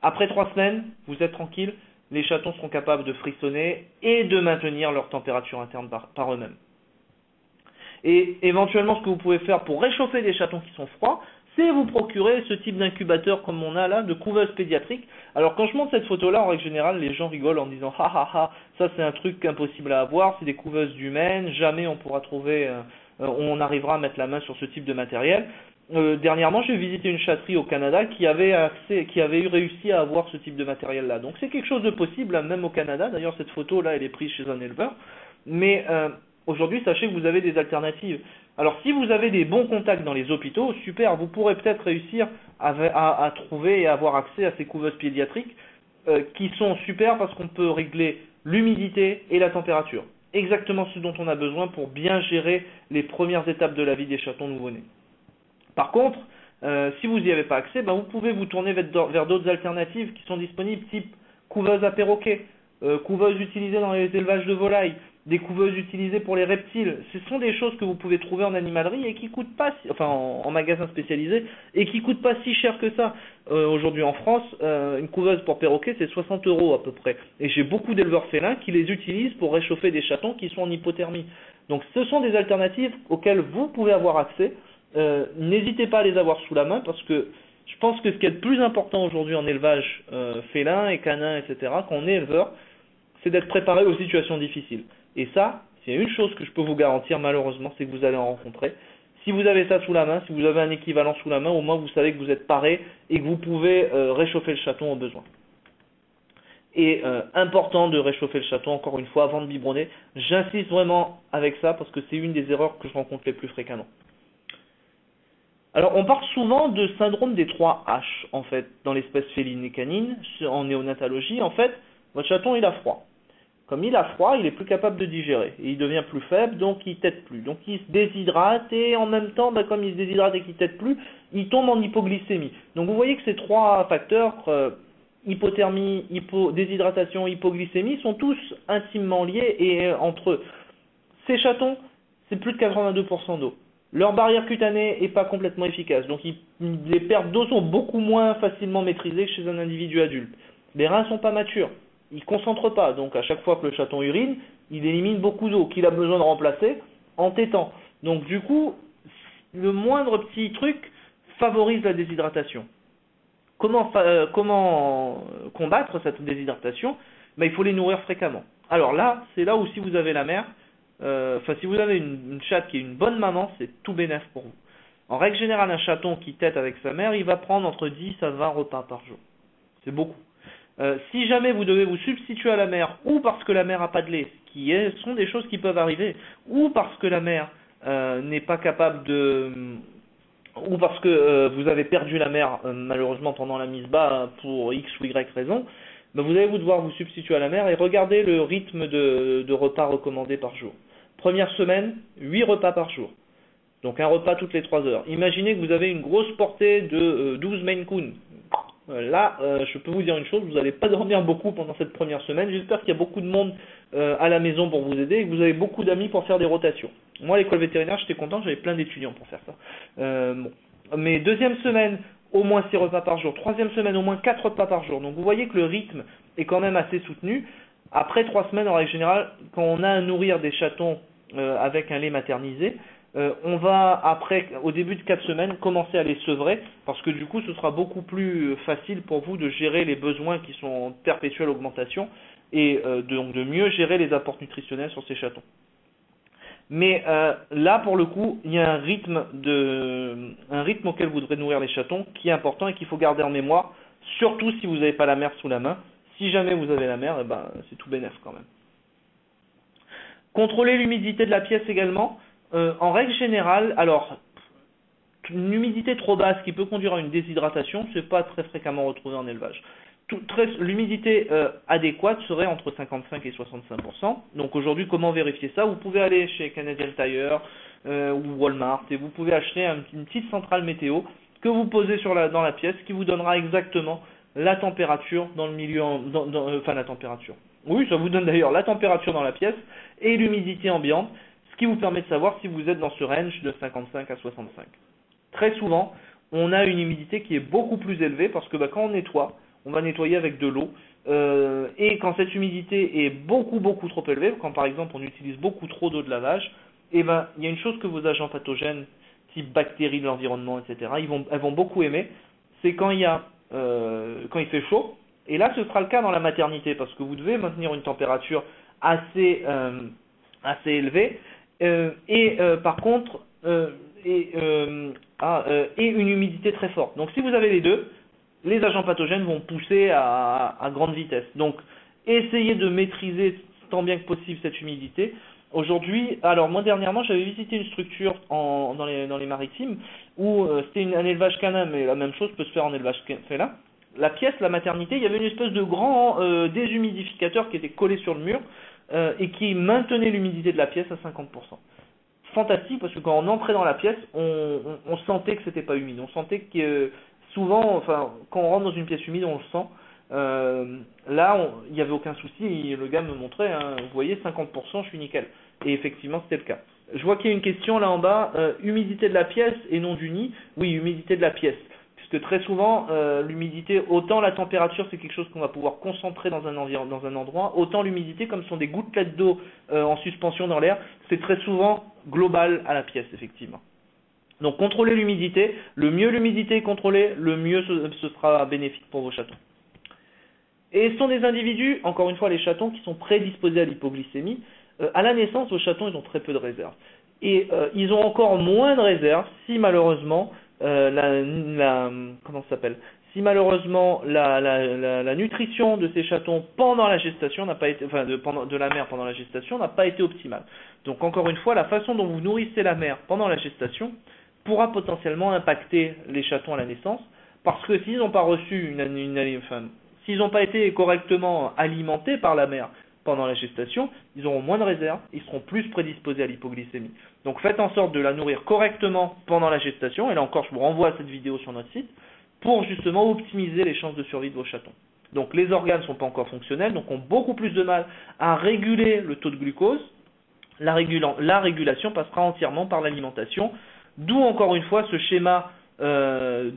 S1: Après 3 semaines, vous êtes tranquille, les chatons seront capables de frissonner et de maintenir leur température interne par eux-mêmes. Et éventuellement, ce que vous pouvez faire pour réchauffer des chatons qui sont froids, c'est vous procurer ce type d'incubateur comme on a là, de couveuse pédiatrique. Alors quand je montre cette photo-là, en règle générale, les gens rigolent en disant « Ha ha ha, ça c'est un truc impossible à avoir, c'est des couveuses d'humaines, jamais on pourra trouver, on arrivera à mettre la main sur ce type de matériel ». Dernièrement, j'ai visité une chatterie au Canada qui avait réussi à avoir ce type de matériel-là. Donc c'est quelque chose de possible, même au Canada. D'ailleurs, cette photo-là, elle est prise chez un éleveur. Mais aujourd'hui, sachez que vous avez des alternatives. Alors, si vous avez des bons contacts dans les hôpitaux, super, vous pourrez peut-être réussir à trouver et avoir accès à ces couveuses pédiatriques qui sont super parce qu'on peut régler l'humidité et la température. Exactement ce dont on a besoin pour bien gérer les premières étapes de la vie des chatons nouveau-nés. Par contre, si vous n'y avez pas accès, vous pouvez vous tourner vers d'autres alternatives qui sont disponibles, type couveuse à perroquet. couveuses utilisées dans les élevages de volailles, des couveuses utilisées pour les reptiles. Ce sont des choses que vous pouvez trouver en animalerie et qui coûtent pas, enfin en magasin spécialisé, et qui coûtent pas si cher que ça. Aujourd'hui en France, une couveuse pour perroquet c'est 60 € à peu près. Et j'ai beaucoup d'éleveurs félins qui les utilisent pour réchauffer des chatons qui sont en hypothermie. Donc ce sont des alternatives auxquelles vous pouvez avoir accès. N'hésitez pas à les avoir sous la main parce que je pense que ce qui est le plus important aujourd'hui en élevage félin et canin, etc., quand on est éleveur, c'est d'être préparé aux situations difficiles. Et ça, c'est une chose que je peux vous garantir malheureusement, c'est que vous allez en rencontrer. Si vous avez ça sous la main, si vous avez un équivalent sous la main, au moins vous savez que vous êtes paré et que vous pouvez réchauffer le chaton au besoin. Et important de réchauffer le chaton, encore une fois, avant de biberonner. J'insiste vraiment avec ça parce que c'est une des erreurs que je rencontre les plus fréquemment. Alors, on parle souvent de syndrome des 3 H, en fait, dans l'espèce féline et canine, en néonatologie. En fait, votre chaton, il a froid. Comme il a froid, il est plus capable de digérer. Et il devient plus faible, donc il tète plus. Donc il se déshydrate et en même temps, comme il se déshydrate et qu'il tète plus, il tombe en hypoglycémie. Donc vous voyez que ces 3 facteurs, hypothermie, déshydratation, hypoglycémie, sont tous intimement liés et entre eux. Ces chatons, c'est plus de 82% d'eau. Leur barrière cutanée n'est pas complètement efficace. Donc les pertes d'eau sont beaucoup moins facilement maîtrisées que chez un individu adulte. Les reins ne sont pas matures. Il ne concentre pas, donc à chaque fois que le chaton urine, il élimine beaucoup d'eau qu'il a besoin de remplacer en tétant. Donc du coup, le moindre petit truc favorise la déshydratation. Comment combattre cette déshydratation? Il faut les nourrir fréquemment. Alors là, c'est là où si vous avez la mère, si vous avez une chatte qui est une bonne maman, c'est tout bénef pour vous. En règle générale, un chaton qui tète avec sa mère, il va prendre entre 10 à 20 repas par jour. C'est beaucoup. Si jamais vous devez vous substituer à la mère, ou parce que la mère n'a pas de lait, sont des choses qui peuvent arriver, ou parce que la mère n'est pas capable de... ou parce que vous avez perdu la mère malheureusement pendant la mise bas pour X ou Y raison, vous allez devoir vous substituer à la mère et regarder le rythme de repas recommandé par jour. Première semaine, 8 repas par jour. Donc un repas toutes les 3 heures. Imaginez que vous avez une grosse portée de 12 Maine Coon. Là, je peux vous dire une chose, vous n'allez pas dormir beaucoup pendant cette première semaine. J'espère qu'il y a beaucoup de monde à la maison pour vous aider et que vous avez beaucoup d'amis pour faire des rotations. Moi, à l'école vétérinaire, j'étais content, j'avais plein d'étudiants pour faire ça. Mais deuxième semaine, au moins 6 repas par jour. Troisième semaine, au moins 4 repas par jour. Donc vous voyez que le rythme est quand même assez soutenu. Après 3 semaines, en règle générale, quand on a à nourrir des chatons avec un lait maternisé, on va après, au début de 4 semaines, commencer à les sevrer parce que du coup ce sera beaucoup plus facile pour vous de gérer les besoins qui sont en perpétuelle augmentation et donc de mieux gérer les apports nutritionnels sur ces chatons. Mais là pour le coup, il y a un rythme auquel vous devrez nourrir les chatons qui est important et qu'il faut garder en mémoire, surtout si vous n'avez pas la mère sous la main. Si jamais vous avez la mère, c'est tout bénef quand même. Contrôler l'humidité de la pièce également. En règle générale, alors, une humidité trop basse qui peut conduire à une déshydratation, c'est pas très fréquemment retrouvé en élevage. L'humidité adéquate serait entre 55 et 65%. Donc aujourd'hui, comment vérifier ça? Vous pouvez aller chez Canadian Tire ou Walmart et vous pouvez acheter une petite centrale météo que vous posez dans la pièce qui vous donnera exactement la température dans le milieu, la température. Oui, ça vous donne d'ailleurs la température dans la pièce et l'humidité ambiante, ce qui vous permet de savoir si vous êtes dans ce range de 55 à 65. Très souvent, on a une humidité qui est beaucoup plus élevée parce que quand on nettoie, on va nettoyer avec de l'eau et quand cette humidité est beaucoup trop élevée, quand par exemple on utilise beaucoup trop d'eau de lavage, il y a une chose que vos agents pathogènes, type bactéries de l'environnement, etc., elles vont beaucoup aimer, c'est quand il fait chaud, et là ce sera le cas dans la maternité parce que vous devez maintenir une température assez élevée, par contre et une humidité très forte. Donc si vous avez les deux, les agents pathogènes vont pousser à grande vitesse. Donc essayez de maîtriser tant bien que possible cette humidité. Aujourd'hui, alors moi dernièrement j'avais visité une structure dans les maritimes où c'était un élevage canin, mais la même chose peut se faire en élevage félin. La pièce, la maternité, il y avait une espèce de grand déshumidificateur qui était collé sur le mur et qui maintenait l'humidité de la pièce à 50%. Fantastique parce que quand on entrait dans la pièce, on sentait que c'était pas humide. On sentait que souvent, quand on rentre dans une pièce humide, on le sent. Là, il n'y avait aucun souci, et le gars me montrait, hein, vous voyez, 50%, je suis nickel. Et effectivement, c'était le cas. Je vois qu'il y a une question là en bas, humidité de la pièce et non du nid. Oui, humidité de la pièce. Puisque très souvent, l'humidité, autant la température, c'est quelque chose qu'on va pouvoir concentrer dans un endroit, autant l'humidité, comme ce sont des gouttelettes d'eau en suspension dans l'air, c'est très souvent global à la pièce, effectivement. Donc, contrôlez l'humidité. Le mieux l'humidité est contrôlée, le mieux ce sera bénéfique pour vos chatons. Et ce sont des individus, encore une fois, les chatons qui sont prédisposés à l'hypoglycémie. À la naissance, vos chatons, ils ont très peu de réserves. Et ils ont encore moins de réserves si malheureusement comment ça s'appelle? Si malheureusement la nutrition de ces chatons pendant la gestation n'a pas été, enfin de la mère pendant la gestation n'a pas été optimale. Donc encore une fois, la façon dont vous nourrissez la mère pendant la gestation pourra potentiellement impacter les chatons à la naissance, parce que s'ils n'ont pas reçu s'ils n'ont pas été correctement alimentés par la mère pendant la gestation, ils auront moins de réserves, ils seront plus prédisposés à l'hypoglycémie. Donc faites en sorte de la nourrir correctement pendant la gestation, et là encore je vous renvoie à cette vidéo sur notre site, pour justement optimiser les chances de survie de vos chatons. Donc les organes ne sont pas encore fonctionnels, donc ont beaucoup plus de mal à réguler le taux de glucose. La régulation passera entièrement par l'alimentation, d'où encore une fois ce schéma ce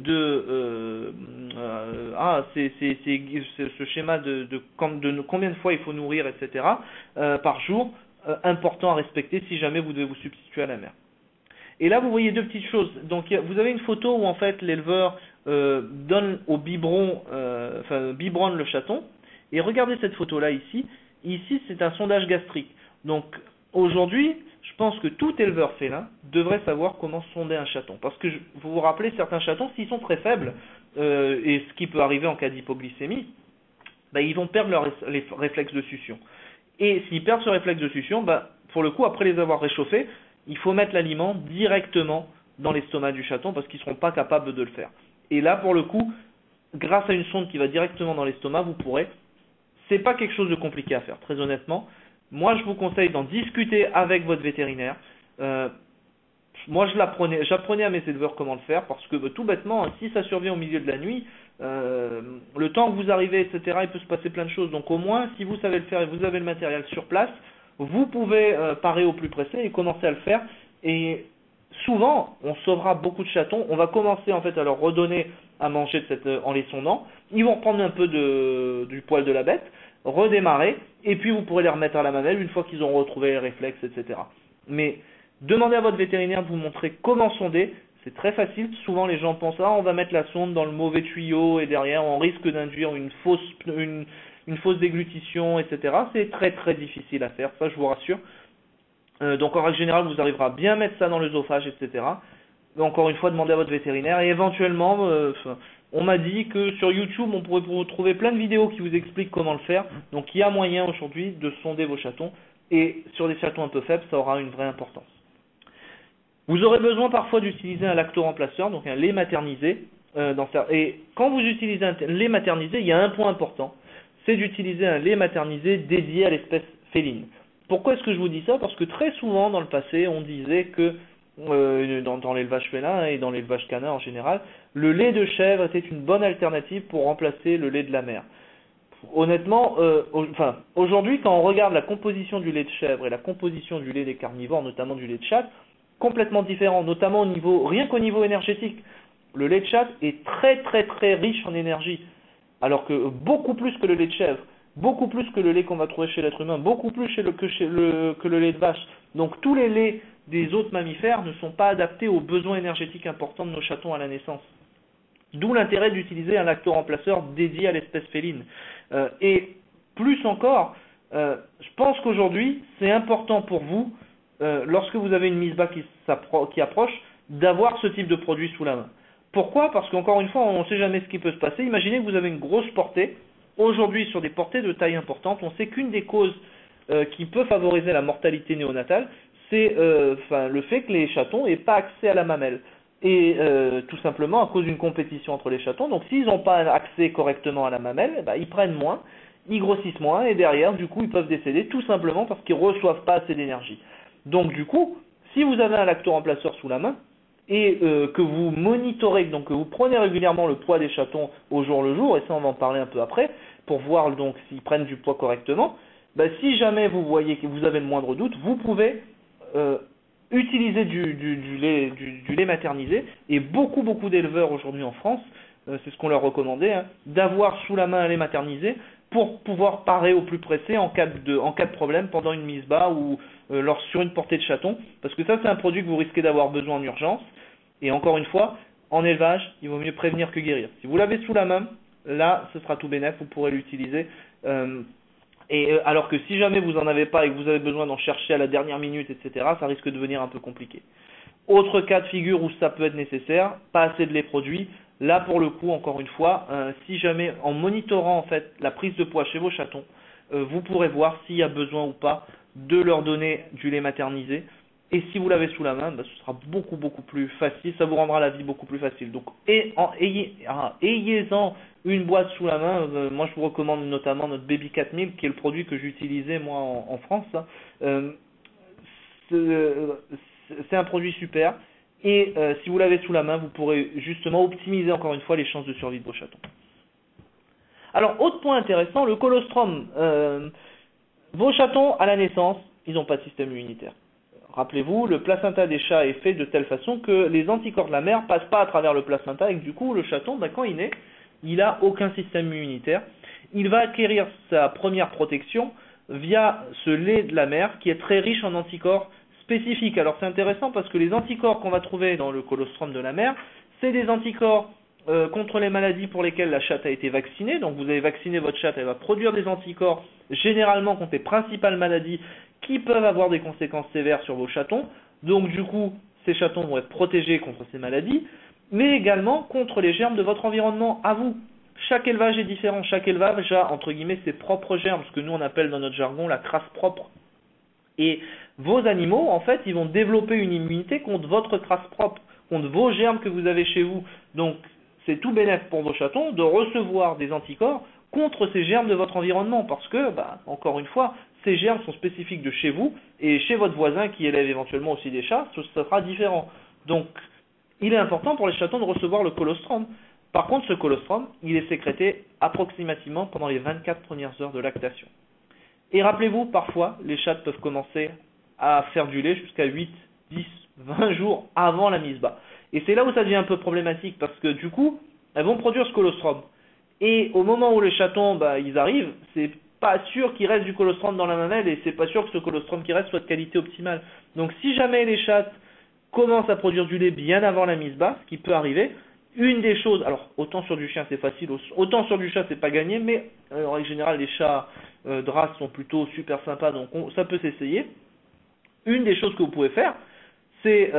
S1: schéma de combien de fois il faut nourrir, etc. Par jour, important à respecter si jamais vous devez vous substituer à la mère. Et là, vous voyez deux petites choses. Donc, vous avez une photo où en fait l'éleveur donne au biberon, biberonne le chaton. Et regardez cette photo-là ici. Ici, c'est un sondage gastrique. Donc, aujourd'hui, je pense que tout éleveur félin devrait savoir comment sonder un chaton. Parce que vous vous rappelez, certains chatons, s'ils sont très faibles, et ce qui peut arriver en cas d'hypoglycémie, ils vont perdre les réflexes de succion. Et s'ils perdent ce réflexe de succion, pour le coup, après les avoir réchauffés, il faut mettre l'aliment directement dans l'estomac du chaton parce qu'ils ne seront pas capables de le faire. Et là, pour le coup, grâce à une sonde qui va directement dans l'estomac, vous pourrez. C'est pas quelque chose de compliqué à faire, très honnêtement. Moi, je vous conseille d'en discuter avec votre vétérinaire. Moi, j'apprenais à mes éleveurs comment le faire parce que tout bêtement, si ça survient au milieu de la nuit, le temps que vous arrivez, etc., il peut se passer plein de choses. Donc au moins, si vous savez le faire et vous avez le matériel sur place, vous pouvez parer au plus pressé et commencer à le faire. Et souvent, on sauvera beaucoup de chatons. On va commencer en fait à leur redonner à manger en les sondant. Ils vont reprendre un peu du poil de la bête, redémarrer, et puis vous pourrez les remettre à la mamelle une fois qu'ils ont retrouvé les réflexes, etc. Mais demandez à votre vétérinaire de vous montrer comment sonder. C'est très facile. Souvent, les gens pensent on va mettre la sonde dans le mauvais tuyau et derrière, on risque d'induire une fausse déglutition, etc. C'est très très difficile à faire, ça je vous rassure. Donc en règle générale, vous arriverez à bien mettre ça dans l'œsophage, etc. Mais encore une fois, demandez à votre vétérinaire et éventuellement, on m'a dit que sur YouTube, on pourrait vous trouver plein de vidéos qui vous expliquent comment le faire. Donc il y a moyen aujourd'hui de sonder vos chatons et sur des chatons un peu faibles, ça aura une vraie importance. Vous aurez besoin parfois d'utiliser un lactoremplaceur, donc un lait maternisé. Et quand vous utilisez un lait maternisé, il y a un point important, c'est d'utiliser un lait maternisé dédié à l'espèce féline. Pourquoi est-ce que je vous dis ça? Parce que très souvent dans le passé, on disait que dans l'élevage félin et dans l'élevage canin en général, le lait de chèvre était une bonne alternative pour remplacer le lait de la mère. Honnêtement, aujourd'hui, quand on regarde la composition du lait de chèvre et la composition du lait des carnivores, notamment du lait de chatte, complètement différent, notamment rien qu'au niveau énergétique. Le lait de chatte est très très très riche en énergie, alors que beaucoup plus que le lait de chèvre, beaucoup plus que le lait qu'on va trouver chez l'être humain, beaucoup plus que le lait de vache. Donc tous les laits des autres mammifères ne sont pas adaptés aux besoins énergétiques importants de nos chatons à la naissance. D'où l'intérêt d'utiliser un lactoremplaceur dédié à l'espèce féline. Et plus encore, je pense qu'aujourd'hui, c'est important pour vous, lorsque vous avez une mise bas qui approche, d'avoir ce type de produit sous la main. Pourquoi? Parce qu'encore une fois, on ne sait jamais ce qui peut se passer. Imaginez que vous avez une grosse portée. Aujourd'hui, sur des portées de taille importante, on sait qu'une des causes qui peut favoriser la mortalité néonatale, c'est le fait que les chatons n'aient pas accès à la mamelle. Et tout simplement à cause d'une compétition entre les chatons. Donc s'ils n'ont pas accès correctement à la mamelle, ils prennent moins, ils grossissent moins, et derrière, du coup, ils peuvent décéder tout simplement parce qu'ils ne reçoivent pas assez d'énergie. Donc du coup, si vous avez un lactoremplaceur sous la main, et que vous monitorez, donc que vous prenez régulièrement le poids des chatons au jour le jour, et ça on va en parler un peu après, pour voir donc s'ils prennent du poids correctement, si jamais vous voyez que vous avez le moindre doute, vous pouvez utiliser du lait maternisé, et beaucoup d'éleveurs aujourd'hui en France, c'est ce qu'on leur recommandait, hein, d'avoir sous la main un lait maternisé pour pouvoir parer au plus pressé en cas de problème pendant une mise bas ou sur une portée de chaton, parce que ça c'est un produit que vous risquez d'avoir besoin en urgence, et encore une fois, en élevage, il vaut mieux prévenir que guérir. Si vous l'avez sous la main, là ce sera tout bénef, vous pourrez l'utiliser. Alors que si jamais vous en avez pas et que vous avez besoin d'en chercher à la dernière minute, etc., ça risque de devenir un peu compliqué. Autre cas de figure où ça peut être nécessaire, pas assez de lait produit. Là, pour le coup, encore une fois, si jamais en monitorant en fait la prise de poids chez vos chatons, vous pourrez voir s'il y a besoin ou pas de leur donner du lait maternisé. Et si vous l'avez sous la main, ce sera beaucoup plus facile, ça vous rendra la vie beaucoup plus facile. Donc, ayez-en une boîte sous la main. Moi, je vous recommande notamment notre Baby 4000, qui est le produit que j'utilisais moi en France. C'est un produit super. Et si vous l'avez sous la main, vous pourrez justement optimiser encore une fois les chances de survie de vos chatons. Alors, autre point intéressant, le colostrum. Vos chatons, à la naissance, ils n'ont pas de système immunitaire. Rappelez-vous, le placenta des chats est fait de telle façon que les anticorps de la mère ne passent pas à travers le placenta et que du coup, le chaton, quand il naît, il n'a aucun système immunitaire. Il va acquérir sa première protection via ce lait de la mère qui est très riche en anticorps spécifiques. Alors c'est intéressant parce que les anticorps qu'on va trouver dans le colostrum de la mère, c'est des anticorps contre les maladies pour lesquelles la chatte a été vaccinée. Donc vous avez vacciné votre chatte, elle va produire des anticorps généralement contre les principales maladies qui peuvent avoir des conséquences sévères sur vos chatons. Donc du coup, ces chatons vont être protégés contre ces maladies, mais également contre les germes de votre environnement à vous. Chaque élevage est différent, chaque élevage a entre guillemets ses propres germes, ce que nous on appelle dans notre jargon la crasse propre. Et vos animaux, en fait, ils vont développer une immunité contre votre crasse propre, contre vos germes que vous avez chez vous. Donc c'est tout bénef pour vos chatons de recevoir des anticorps contre ces germes de votre environnement, parce que, encore une fois, ces germes sont spécifiques de chez vous, et chez votre voisin qui élève éventuellement aussi des chats, ce sera différent. Donc, il est important pour les chatons de recevoir le colostrum. Par contre, ce colostrum, il est sécrété approximativement pendant les 24 premières heures de lactation. Et rappelez-vous, parfois, les chattes peuvent commencer à faire du lait jusqu'à 8, 10, 20 jours avant la mise bas. Et c'est là où ça devient un peu problématique, parce que du coup, elles vont produire ce colostrum. Et au moment où les chatons, ils arrivent, c'est pas sûr qu'il reste du colostrum dans la mamelle, et c'est pas sûr que ce colostrum qui reste soit de qualité optimale. Donc si jamais les chattes commencent à produire du lait bien avant la mise bas, ce qui peut arriver, une des choses, alors autant sur du chien c'est facile, autant sur du chat c'est pas gagné, mais en règle générale les chats de race sont plutôt super sympas, donc ça peut s'essayer. Une des choses que vous pouvez faire, c'est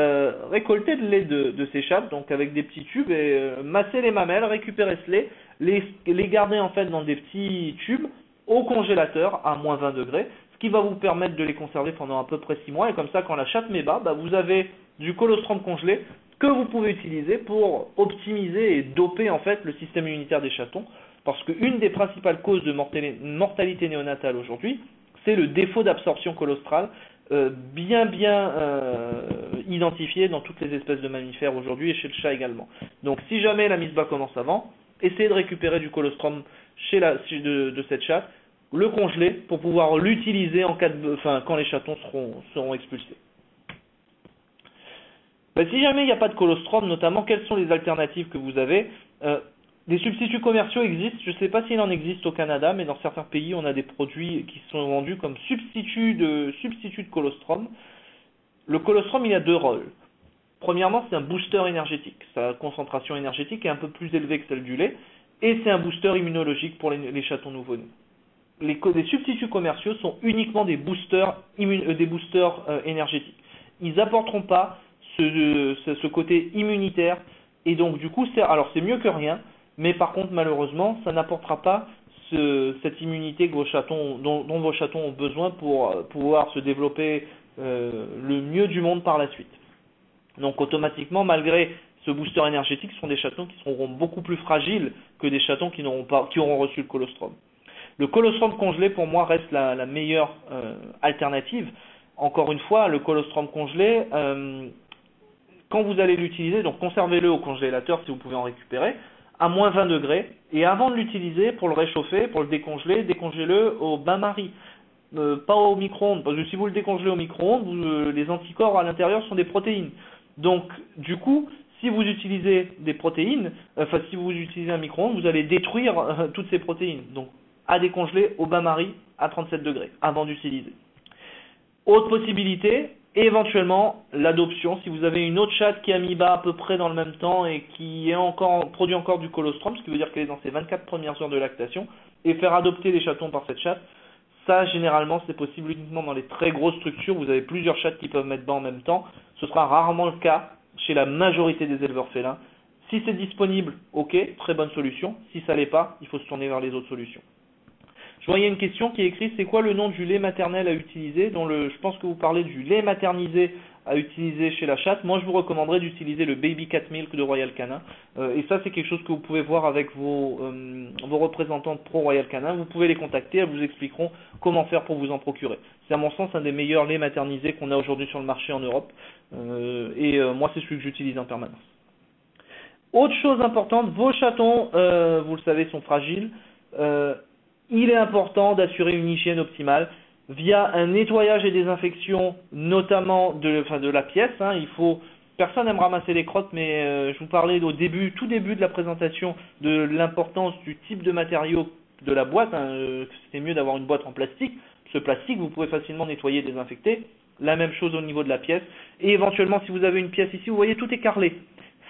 S1: récolter le lait de ces chattes, donc avec des petits tubes, et masser les mamelles, récupérer ce lait, les garder en fait dans des petits tubes au congélateur à moins 20 degrés, ce qui va vous permettre de les conserver pendant à peu près 6 mois, et comme ça quand la chatte met bas, vous avez du colostrum congelé que vous pouvez utiliser pour optimiser et doper en fait le système immunitaire des chatons, parce qu'une des principales causes de mortalité néonatale aujourd'hui, c'est le défaut d'absorption colostrale, bien identifié dans toutes les espèces de mammifères aujourd'hui et chez le chat également. Donc si jamais la mise bas commence avant, essayez de récupérer du colostrum de cette chatte, le congeler pour pouvoir l'utiliser quand les chatons seront expulsés. Si jamais il n'y a pas de colostrum, notamment, quelles sont les alternatives que vous avez? Des substituts commerciaux existent, je ne sais pas s'il en existe au Canada, mais dans certains pays, on a des produits qui sont vendus comme substituts de colostrum. Le colostrum, il a deux rôles. Premièrement, c'est un booster énergétique. Sa concentration énergétique est un peu plus élevée que celle du lait, et c'est un booster immunologique pour les chatons nouveau-nés. Les substituts commerciaux sont uniquement des boosters énergétiques. Ils n'apporteront pas ce côté immunitaire, et donc du coup c'est mieux que rien, mais par contre malheureusement ça n'apportera pas cette immunité que dont vos chatons ont besoin pour pouvoir se développer le mieux du monde par la suite. Donc automatiquement, malgré ce booster énergétique, ce sont des chatons qui seront beaucoup plus fragiles que des chatons qui auront reçu le colostrum. Le colostrum congelé pour moi reste la meilleure alternative. Encore une fois, le colostrum congelé, quand vous allez l'utiliser, donc conservez-le au congélateur si vous pouvez en récupérer, à moins 20 degrés, et avant de l'utiliser, pour le réchauffer, pour le décongeler, décongelez-le au bain-marie, pas au micro-ondes, parce que si vous le décongelez au micro-ondes, les anticorps à l'intérieur sont des protéines. Donc, du coup, si vous utilisez des protéines, enfin si vous utilisez un micro-ondes, vous allez détruire toutes ces protéines. Donc, à décongeler au bain-marie à 37 degrés, avant d'utiliser. Autre possibilité, éventuellement l'adoption, si vous avez une autre chatte qui a mis bas à peu près dans le même temps et qui produit encore du colostrum, ce qui veut dire qu'elle est dans ses 24 premières heures de lactation, et faire adopter les chatons par cette chatte, ça généralement c'est possible uniquement dans les très grosses structures, vous avez plusieurs chattes qui peuvent mettre bas en même temps, ce sera rarement le cas chez la majorité des éleveurs félins. Si c'est disponible, ok, très bonne solution, si ça l'est pas, il faut se tourner vers les autres solutions. Je voyais une question qui est écrite, c'est quoi le nom du lait maternel à utiliser? Je pense que vous parlez du lait maternisé à utiliser chez la chatte. Moi, je vous recommanderais d'utiliser le Baby Cat Milk de Royal Canin. Et ça, c'est quelque chose que vous pouvez voir avec vos représentants de Pro Royal Canin. Vous pouvez les contacter, elles vous expliqueront comment faire pour vous en procurer. C'est à mon sens un des meilleurs laits maternisés qu'on a aujourd'hui sur le marché en Europe. Moi, c'est celui que j'utilise en permanence. Autre chose importante, vos chatons, vous le savez, sont fragiles. Il est important d'assurer une hygiène optimale via un nettoyage et désinfection, notamment de la pièce. Personne n'aime ramasser les crottes, mais je vous parlais tout début de la présentation de l'importance du type de matériau de la boîte. C'est mieux d'avoir une boîte en plastique. Ce plastique, vous pouvez facilement nettoyer et désinfecter. La même chose au niveau de la pièce. Et éventuellement, si vous avez une pièce ici, vous voyez, tout est carrelé.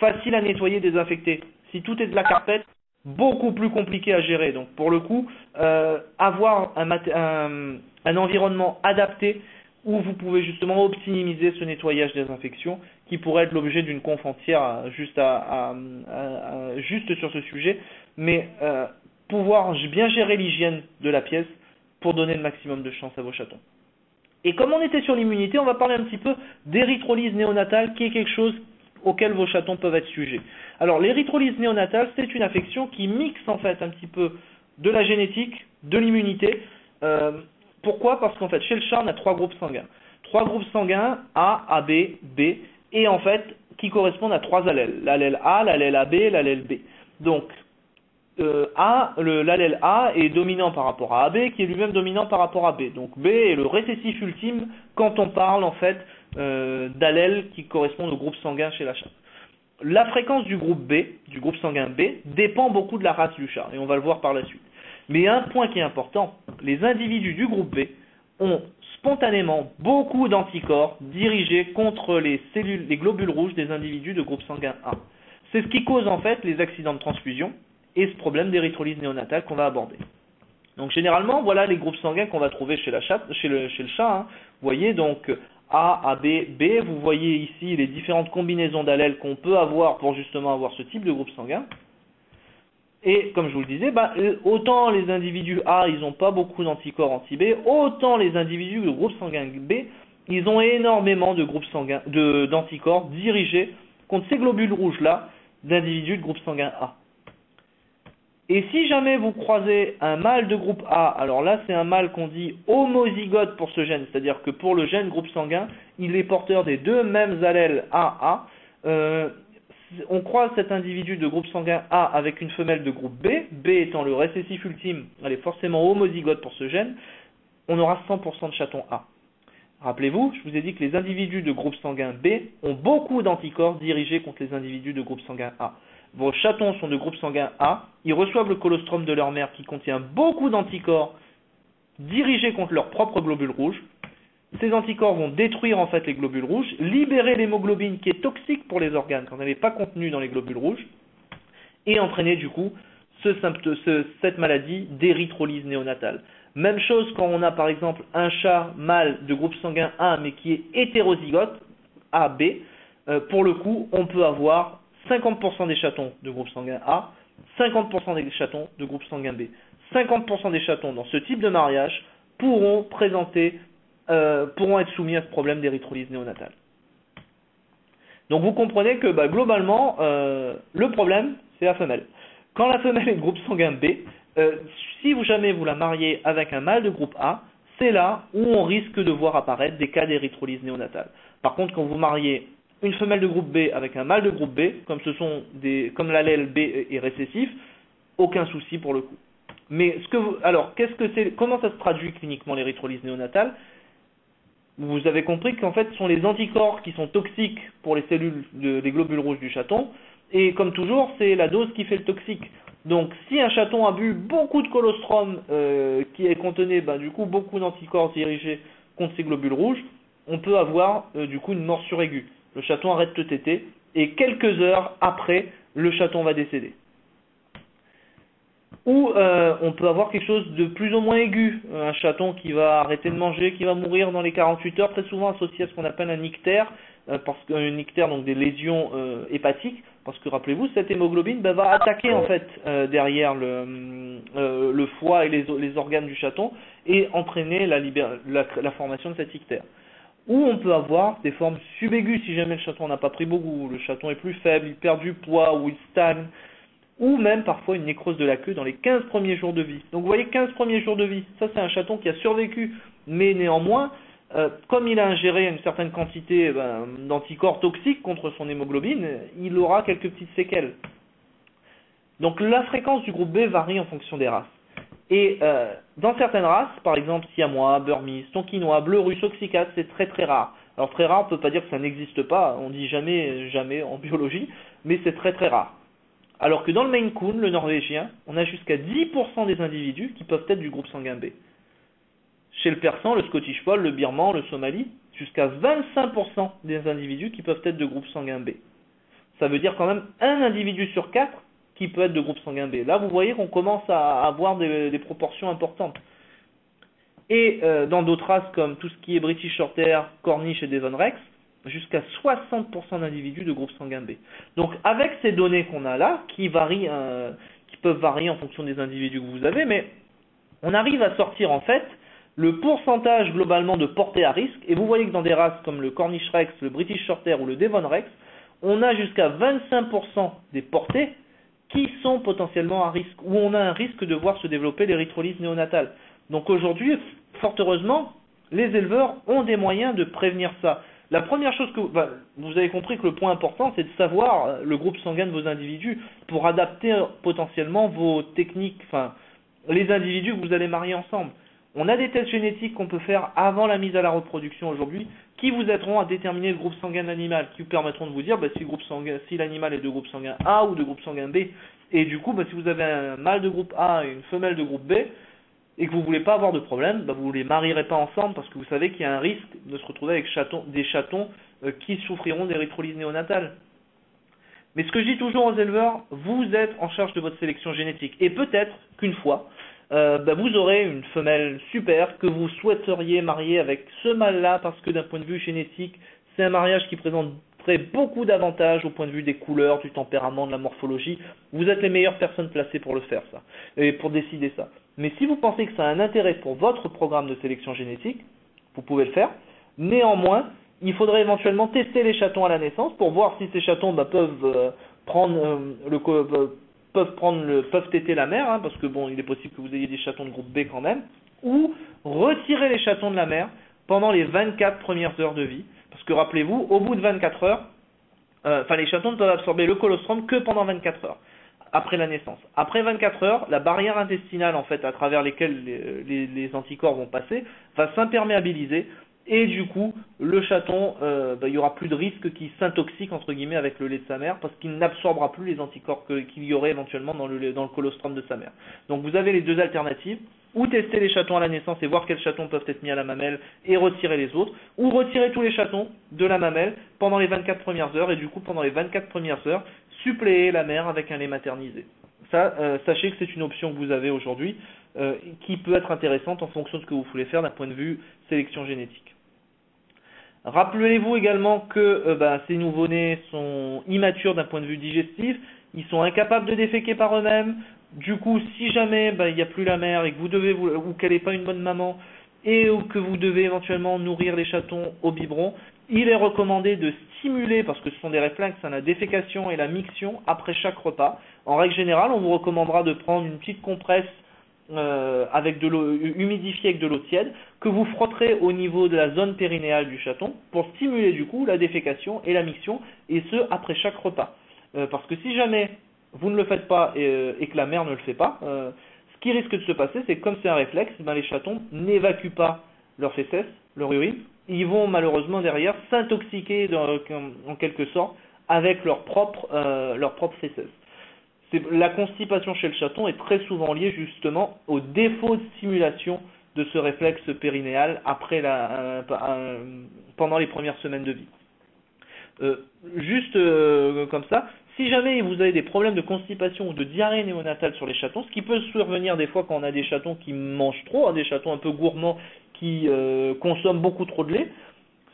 S1: Facile à nettoyer et désinfecter. Si tout est de la carpette, beaucoup plus compliqué à gérer. Donc pour le coup, avoir un environnement adapté où vous pouvez justement optimiser ce nettoyage désinfection qui pourrait être l'objet d'une conf entière juste sur ce sujet, mais pouvoir bien gérer l'hygiène de la pièce pour donner le maximum de chance à vos chatons. Et comme on était sur l'immunité, on va parler un petit peu d'érythrolyse néonatale qui est quelque chose auxquels vos chatons peuvent être sujets. Alors l'érythrolyse néonatale, c'est une affection qui mixe en fait un petit peu de la génétique, de l'immunité. Pourquoi? Parce qu'en fait chez le chat on a trois groupes sanguins. Trois groupes sanguins A, AB, B, et en fait qui correspondent à trois allèles. L'allèle A, l'allèle AB, l'allèle B. Donc l'allèle A est dominant par rapport à AB, qui est lui-même dominant par rapport à B. Donc B est le récessif ultime quand on parle en fait d'allèles qui correspondent au groupe sanguin chez la chatte. La fréquence du groupe B, du groupe sanguin B, dépend beaucoup de la race du chat, et on va le voir par la suite. Mais un point qui est important, les individus du groupe B ont spontanément beaucoup d'anticorps dirigés contre les globules rouges des individus de groupe sanguin A. C'est ce qui cause en fait les accidents de transfusion et ce problème d'érythrolyse néonatale qu'on va aborder. Donc généralement, voilà les groupes sanguins qu'on va trouver chez le chat. Vous voyez donc A, AB, B. Vous voyez ici les différentes combinaisons d'allèles qu'on peut avoir pour justement avoir ce type de groupe sanguin. Et comme je vous le disais, autant les individus A, ils n'ont pas beaucoup d'anticorps anti-B, autant les individus de groupe sanguin B, ils ont énormément de groupes sanguins, d'anticorps dirigés contre ces globules rouges-là d'individus de groupe sanguin A. Et si jamais vous croisez un mâle de groupe A, alors là c'est un mâle qu'on dit homozygote pour ce gène, c'est-à-dire que pour le gène groupe sanguin, il est porteur des deux mêmes allèles AA. On croise cet individu de groupe sanguin A avec une femelle de groupe B, B étant le récessif ultime, elle est forcément homozygote pour ce gène, on aura 100% de chatons A. Rappelez-vous, je vous ai dit que les individus de groupe sanguin B ont beaucoup d'anticorps dirigés contre les individus de groupe sanguin A. Vos chatons sont de groupe sanguin A, ils reçoivent le colostrum de leur mère qui contient beaucoup d'anticorps dirigés contre leur propre globule rouge. Ces anticorps vont détruire en fait les globules rouges, libérer l'hémoglobine qui est toxique pour les organes quand elle n'est pas contenue dans les globules rouges, et entraîner du coup cette maladie d'érythrolyse néonatale. Même chose quand on a par exemple un chat mâle de groupe sanguin A mais qui est hétérozygote, AB, pour le coup on peut avoir 50% des chatons de groupe sanguin A, 50% des chatons de groupe sanguin B. 50% des chatons dans ce type de mariage pourront être soumis à ce problème d'érythrolyse néonatale. Donc vous comprenez que globalement, le problème, c'est la femelle. Quand la femelle est de groupe sanguin B, si jamais vous la mariez avec un mâle de groupe A, c'est là où on risque de voir apparaître des cas d'érythrolyse néonatale. Par contre, quand vous mariez une femelle de groupe B avec un mâle de groupe B, comme l'allèle B est récessif, aucun souci pour le coup. Mais comment ça se traduit cliniquement l'érythrolyse néonatale? Vous avez compris qu'en fait, ce sont les anticorps qui sont toxiques pour les cellules des globules rouges du chaton, et comme toujours, c'est la dose qui fait le toxique. Donc, si un chaton a bu beaucoup de colostrum qui contenait du coup beaucoup d'anticorps dirigés contre ces globules rouges, on peut avoir du coup une morsure aiguë. Le chaton arrête de téter et quelques heures après, le chaton va décéder. Ou on peut avoir quelque chose de plus ou moins aigu, un chaton qui va arrêter de manger, qui va mourir dans les 48 heures, très souvent associé à ce qu'on appelle un ictère, un ictère, donc des lésions hépatiques, parce que rappelez-vous, cette hémoglobine va attaquer en fait derrière le foie et les organes du chaton et entraîner la formation de cet ictère. Ou on peut avoir des formes subaiguës si jamais le chaton n'a pas pris beaucoup, le chaton est plus faible, il perd du poids ou il stagne, ou même parfois une nécrose de la queue dans les 15 premiers jours de vie. Donc vous voyez, 15 premiers jours de vie, ça c'est un chaton qui a survécu, mais néanmoins, comme il a ingéré une certaine quantité d'anticorps toxiques contre son hémoglobine, il aura quelques petites séquelles. Donc la fréquence du groupe B varie en fonction des races. Et dans certaines races, par exemple siamois, burmese, tonkinois, bleu russe, oxycate, c'est très très rare. Alors très rare, on ne peut pas dire que ça n'existe pas, on dit jamais, jamais en biologie, mais c'est très très rare. Alors que dans le Maine Coon, le norvégien, on a jusqu'à 10% des individus qui peuvent être du groupe sanguin B. Chez le persan, le Scottish Fold, le birman, le somali, jusqu'à 25% des individus qui peuvent être de groupe sanguin B. Ça veut dire quand même un individu sur 4 qui peut être de groupe sanguin B. Là, vous voyez qu'on commence à avoir des proportions importantes. Et dans d'autres races comme tout ce qui est British Shorthair, Cornish et Devon Rex, jusqu'à 60% d'individus de groupe sanguin B. Donc avec ces données qu'on a là, qui peuvent varier en fonction des individus que vous avez, mais on arrive à sortir en fait le pourcentage globalement de portée à risque, et vous voyez que dans des races comme le Cornish Rex, le British Shorthair ou le Devon Rex, on a jusqu'à 25% des portées qui sont potentiellement à risque, où on a un risque de voir se développer l'érythrolyse néonatale. Donc aujourd'hui, fort heureusement, les éleveurs ont des moyens de prévenir ça. La première chose que vous avez compris que le point important, c'est de savoir le groupe sanguin de vos individus pour adapter potentiellement vos techniques, les individus que vous allez marier ensemble. On a des tests génétiques qu'on peut faire avant la mise à la reproduction aujourd'hui, qui vous aideront à déterminer le groupe sanguin de l'animal, qui vous permettront de vous dire si l'animal est de groupe sanguin A ou de groupe sanguin B. Et du coup, si vous avez un mâle de groupe A et une femelle de groupe B, et que vous ne voulez pas avoir de problème, vous ne les marierez pas ensemble parce que vous savez qu'il y a un risque de se retrouver avec des chatons qui souffriront d'érythrolyse néonatale. Mais ce que je dis toujours aux éleveurs, vous êtes en charge de votre sélection génétique. Et peut-être qu'une fois, vous aurez une femelle super que vous souhaiteriez marier avec ce mâle-là parce que d'un point de vue génétique, c'est un mariage qui présenterait beaucoup d'avantages au point de vue des couleurs, du tempérament, de la morphologie. Vous êtes les meilleures personnes placées pour le faire, ça, et pour décider ça. Mais si vous pensez que ça a un intérêt pour votre programme de sélection génétique, vous pouvez le faire. Néanmoins, il faudrait éventuellement tester les chatons à la naissance pour voir si ces chatons peuvent téter la mère, parce que il est possible que vous ayez des chatons de groupe B quand même, ou retirer les chatons de la mère pendant les 24 premières heures de vie. Parce que rappelez-vous, au bout de 24 heures, les chatons ne peuvent absorber le colostrum que pendant 24 heures. Après la naissance. Après 24 heures, la barrière intestinale en fait à travers lesquelles les anticorps vont passer va s'imperméabiliser et du coup le chaton, il y aura plus de risque qu'il s'intoxique entre guillemets avec le lait de sa mère parce qu'il n'absorbera plus les anticorps qu'il y aurait éventuellement dans le colostrum de sa mère. Donc vous avez les deux alternatives, ou tester les chatons à la naissance et voir quels chatons peuvent être mis à la mamelle et retirer les autres, ou retirer tous les chatons de la mamelle pendant les 24 premières heures et du coup pendant les 24 premières heures suppléer la mère avec un lait maternisé. Ça, sachez que c'est une option que vous avez aujourd'hui qui peut être intéressante en fonction de ce que vous voulez faire d'un point de vue sélection génétique. Rappelez-vous également que ces nouveau-nés sont immatures d'un point de vue digestif, ils sont incapables de déféquer par eux-mêmes. Du coup, si jamais il n'y a plus la mère et que ou qu'elle n'est pas une bonne maman et que vous devez éventuellement nourrir les chatons au biberon, il est recommandé de stimuler, parce que ce sont des réflexes, la défécation et la miction après chaque repas. En règle générale, on vous recommandera de prendre une petite compresse avec de l'eau humidifiée avec de l'eau tiède, que vous frotterez au niveau de la zone périnéale du chaton pour stimuler du coup la défécation et la miction, et ce après chaque repas. Parce que si jamais vous ne le faites pas et que la mère ne le fait pas, ce qui risque de se passer, c'est que comme c'est un réflexe, ben les chatons n'évacuent pas leurs fesses, leur urine, ils vont malheureusement derrière s'intoxiquer en quelque sorte avec leurs propres fesses. La constipation chez le chaton est très souvent liée justement au défaut de stimulation de ce réflexe périnéal pendant les premières semaines de vie. Comme ça, si jamais vous avez des problèmes de constipation ou de diarrhée néonatale sur les chatons, ce qui peut survenir des fois quand on a des chatons qui mangent trop, des chatons un peu gourmands qui consomment beaucoup trop de lait,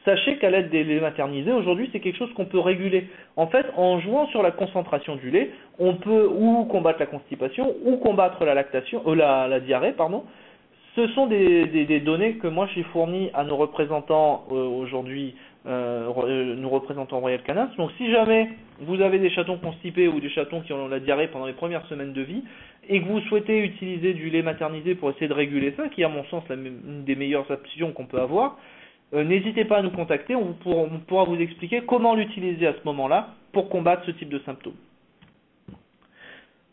S1: sachez qu'à l'aide des laits maternisés, aujourd'hui, c'est quelque chose qu'on peut réguler. En fait, en jouant sur la concentration du lait, on peut ou combattre la constipation ou combattre la diarrhée, pardon. Ce sont des données que moi j'ai fournies à nos représentants aujourd'hui, nos représentants Royal Canin. Donc si jamais vous avez des chatons constipés ou des chatons qui ont la diarrhée pendant les premières semaines de vie et que vous souhaitez utiliser du lait maternisé pour essayer de réguler ça, qui est à mon sens une des meilleures options qu'on peut avoir, n'hésitez pas à nous contacter, on pourra vous expliquer comment l'utiliser à ce moment-là pour combattre ce type de symptômes.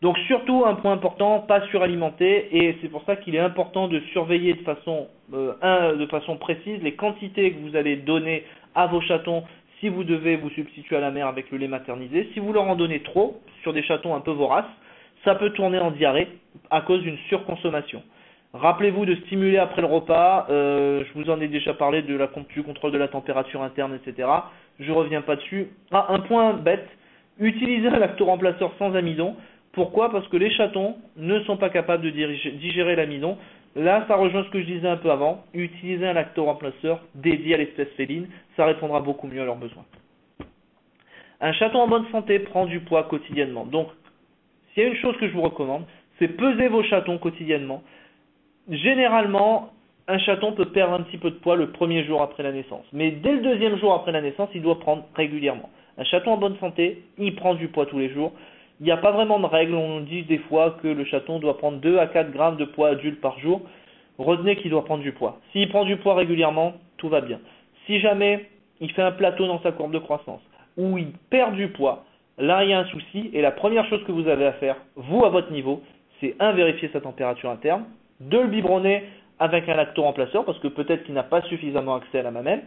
S1: Donc surtout un point important, pas suralimenter, et c'est pour ça qu'il est important de surveiller de façon précise les quantités que vous allez donner à vos chatons si vous devez vous substituer à la mère avec le lait maternisé. Si vous leur en donnez trop, sur des chatons un peu voraces, ça peut tourner en diarrhée à cause d'une surconsommation. Rappelez-vous de stimuler après le repas, je vous en ai déjà parlé du contrôle de la température interne, etc. Je ne reviens pas dessus. Un point bête, utilisez un lactoremplaceur sans amidon. Pourquoi? Parce que les chatons ne sont pas capables de digérer l'amidon. Là, ça rejoint ce que je disais un peu avant. Utilisez un lactoremplaceur dédié à l'espèce féline, ça répondra beaucoup mieux à leurs besoins. Un chaton en bonne santé prend du poids quotidiennement. Donc, s'il y a une chose que je vous recommande, c'est peser vos chatons quotidiennement. Généralement, un chaton peut perdre un petit peu de poids le premier jour après la naissance. Mais dès le deuxième jour après la naissance, il doit prendre régulièrement. Un chaton en bonne santé, il prend du poids tous les jours. Il n'y a pas vraiment de règle, on dit des fois que le chaton doit prendre 2 à 4 grammes de poids adulte par jour. Retenez qu'il doit prendre du poids. S'il prend du poids régulièrement, tout va bien. Si jamais il fait un plateau dans sa courbe de croissance, ou il perd du poids, là il y a un souci, et la première chose que vous avez à faire, vous à votre niveau, c'est vérifier sa température interne, 2 le biberonner avec un lactoremplaceur, parce que peut-être qu'il n'a pas suffisamment accès à la mamelle,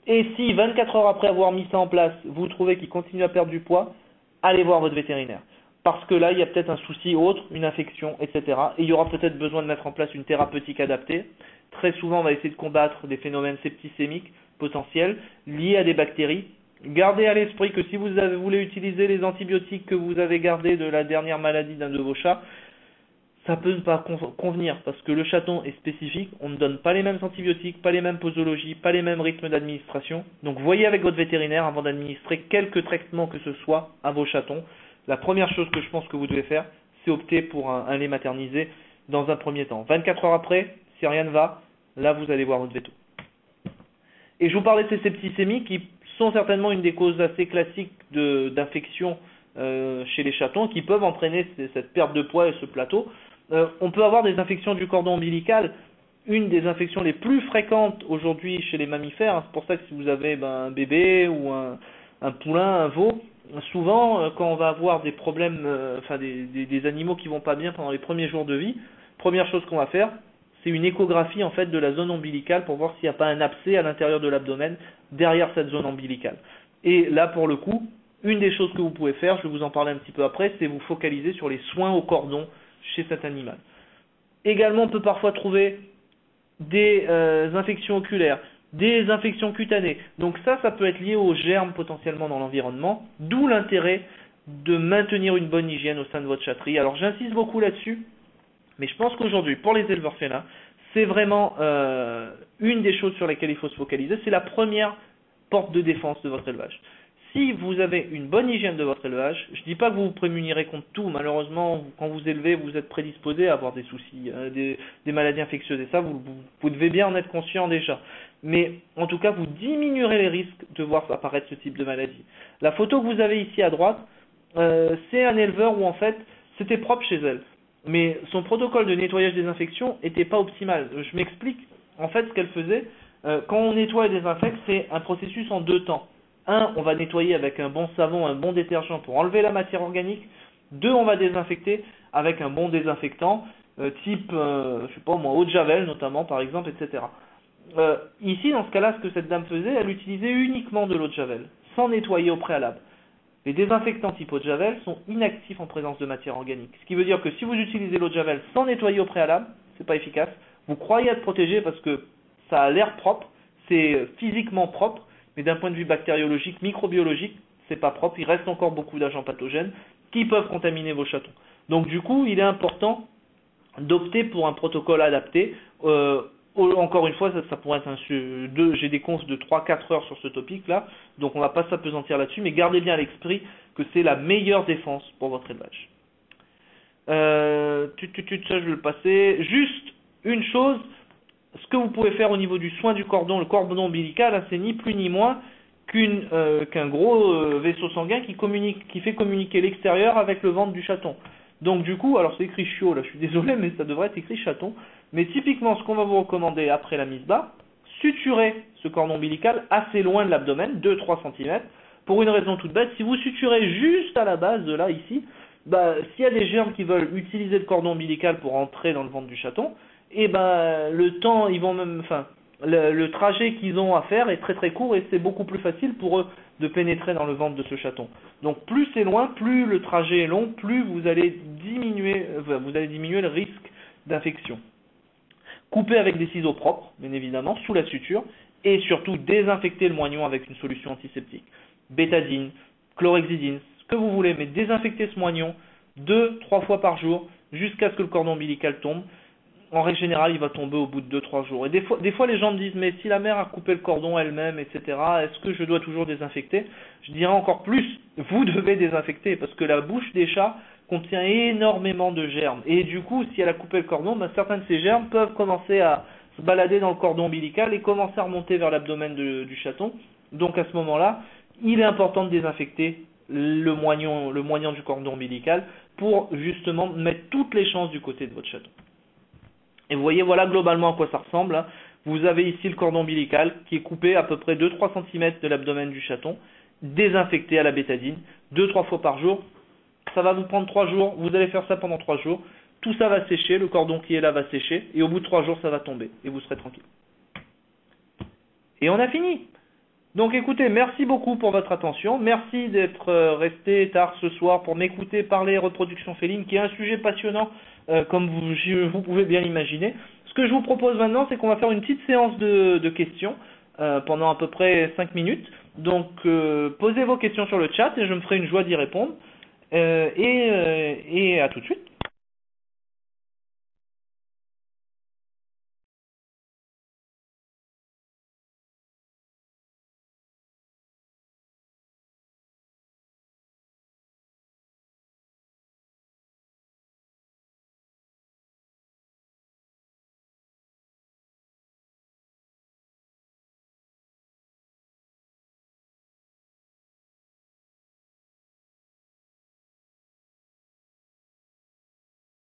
S1: et si 24 heures après avoir mis ça en place, vous trouvez qu'il continue à perdre du poids, allez voir votre vétérinaire. Parce que là, il y a peut-être un souci autre, une infection, etc. Et il y aura peut-être besoin de mettre en place une thérapeutique adaptée. Très souvent, on va essayer de combattre des phénomènes septicémiques potentiels liés à des bactéries. Gardez à l'esprit que si vous voulez utiliser les antibiotiques que vous avez gardés de la dernière maladie d'un de vos chats, ça peut ne pas convenir parce que le chaton est spécifique, on ne donne pas les mêmes antibiotiques, pas les mêmes posologies, pas les mêmes rythmes d'administration. Donc voyez avec votre vétérinaire avant d'administrer quelque traitement que ce soit à vos chatons. La première chose que je pense que vous devez faire, c'est opter pour un lait maternisé dans un premier temps. 24 heures après, si rien ne va, là vous allez voir votre véto. Et je vous parlais de ces septicémies qui sont certainement une des causes assez classiques d'infection chez les chatons qui peuvent entraîner cette perte de poids et ce plateau. On peut avoir des infections du cordon ombilical, une des infections les plus fréquentes aujourd'hui chez les mammifères. C'est pour ça que si vous avez un bébé ou un poulain, un veau, souvent quand on va avoir des problèmes, des animaux qui vont pas bien pendant les premiers jours de vie, première chose qu'on va faire, c'est une échographie en fait de la zone ombilicale pour voir s'il n'y a pas un abcès à l'intérieur de l'abdomen derrière cette zone ombilicale. Et là pour le coup, une des choses que vous pouvez faire, je vais vous en parler un petit peu après, c'est vous focaliser sur les soins au cordon chez cet animal. Également, on peut parfois trouver des infections oculaires, des infections cutanées. Donc ça peut être lié aux germes potentiellement dans l'environnement, d'où l'intérêt de maintenir une bonne hygiène au sein de votre chatterie. Alors j'insiste beaucoup là-dessus, mais je pense qu'aujourd'hui, pour les éleveurs félins, c'est vraiment une des choses sur lesquelles il faut se focaliser. C'est la première porte de défense de votre élevage. Si vous avez une bonne hygiène de votre élevage, je ne dis pas que vous vous prémunirez contre tout. Malheureusement, quand vous élevez, vous êtes prédisposé à avoir des soucis, des maladies infectieuses. Et ça, vous devez bien en être conscient déjà. Mais en tout cas, vous diminuerez les risques de voir apparaître ce type de maladie. La photo que vous avez ici à droite, c'est un éleveur où en fait, c'était propre chez elle. mais son protocole de nettoyage désinfection était pas optimal. Je m'explique. En fait, ce qu'elle faisait, quand on nettoie et désinfecte, c'est un processus en deux temps. Un, on va nettoyer avec un bon savon, un bon détergent pour enlever la matière organique. Deux, on va désinfecter avec un bon désinfectant, type, je sais pas moi, eau de javel notamment, par exemple, etc. Ici, dans ce cas-là, ce que cette dame faisait, elle utilisait uniquement de l'eau de javel, sans nettoyer au préalable. Les désinfectants type eau de javel sont inactifs en présence de matière organique. Ce qui veut dire que si vous utilisez l'eau de javel sans nettoyer au préalable, c'est pas efficace. Vous croyez être protégé parce que ça a l'air propre, c'est physiquement propre, mais d'un point de vue bactériologique, microbiologique, c'est pas propre. Il reste encore beaucoup d'agents pathogènes qui peuvent contaminer vos chatons. Donc du coup, il est important d'opter pour un protocole adapté. Encore une fois, ça pourrait être j'ai des confs de 3-4 heures sur ce topic-là, donc on va pas s'appesantir là-dessus, mais gardez bien à l'esprit que c'est la meilleure défense pour votre élevage. Ça je vais le passer. Juste une chose, ce que vous pouvez faire au niveau du soin du cordon, le cordon ombilical, hein, c'est ni plus ni moins qu'un gros vaisseau sanguin qui fait communiquer l'extérieur avec le ventre du chaton. Donc du coup, alors c'est écrit chiot là, je suis désolé, mais ça devrait être écrit chaton. Mais typiquement, ce qu'on va vous recommander après la mise bas, suturez ce cordon ombilical assez loin de l'abdomen, 2-3 cm, pour une raison toute bête. Si vous suturez juste à la base de là, ici, s'il y a des germes qui veulent utiliser le cordon ombilical pour entrer dans le ventre du chaton, et le temps, le trajet qu'ils ont à faire est très très court et c'est beaucoup plus facile pour eux de pénétrer dans le ventre de ce chaton. Donc plus c'est loin, plus le trajet est long, plus vous allez diminuer le risque d'infection. Coupez avec des ciseaux propres, bien évidemment, sous la suture, et surtout désinfectez le moignon avec une solution antiseptique. Bétadine, chlorhexidine, ce que vous voulez, mais désinfectez ce moignon 2-3 fois par jour jusqu'à ce que le cordon ombilical tombe. En règle générale, il va tomber au bout de 2-3 jours. Et des fois, les gens me disent, mais si la mère a coupé le cordon elle-même, etc., est-ce que je dois toujours désinfecter? Je dirais encore plus, vous devez désinfecter, parce que la bouche des chats contient énormément de germes. Et du coup, si elle a coupé le cordon, certains de ces germes peuvent commencer à se balader dans le cordon ombilical et commencer à remonter vers l'abdomen du chaton. Donc à ce moment-là, il est important de désinfecter le moignon du cordon ombilical pour justement mettre toutes les chances du côté de votre chaton. Et vous voyez, voilà globalement à quoi ça ressemble, hein. Vous avez ici le cordon ombilical qui est coupé à peu près 2-3 cm de l'abdomen du chaton, désinfecté à la bétadine, 2-3 fois par jour. Ça va vous prendre 3 jours, vous allez faire ça pendant 3 jours. Tout ça va sécher, le cordon qui est là va sécher, et au bout de 3 jours, ça va tomber, et vous serez tranquille. Et on a fini. Donc écoutez, merci beaucoup pour votre attention. Merci d'être resté tard ce soir pour m'écouter parler reproduction féline, qui est un sujet passionnant, comme vous pouvez bien l'imaginer. Ce que je vous propose maintenant, c'est qu'on va faire une petite séance de questions pendant à peu près 5 minutes. Donc posez vos questions sur le chat et je me ferai une joie d'y répondre. Et à tout de suite.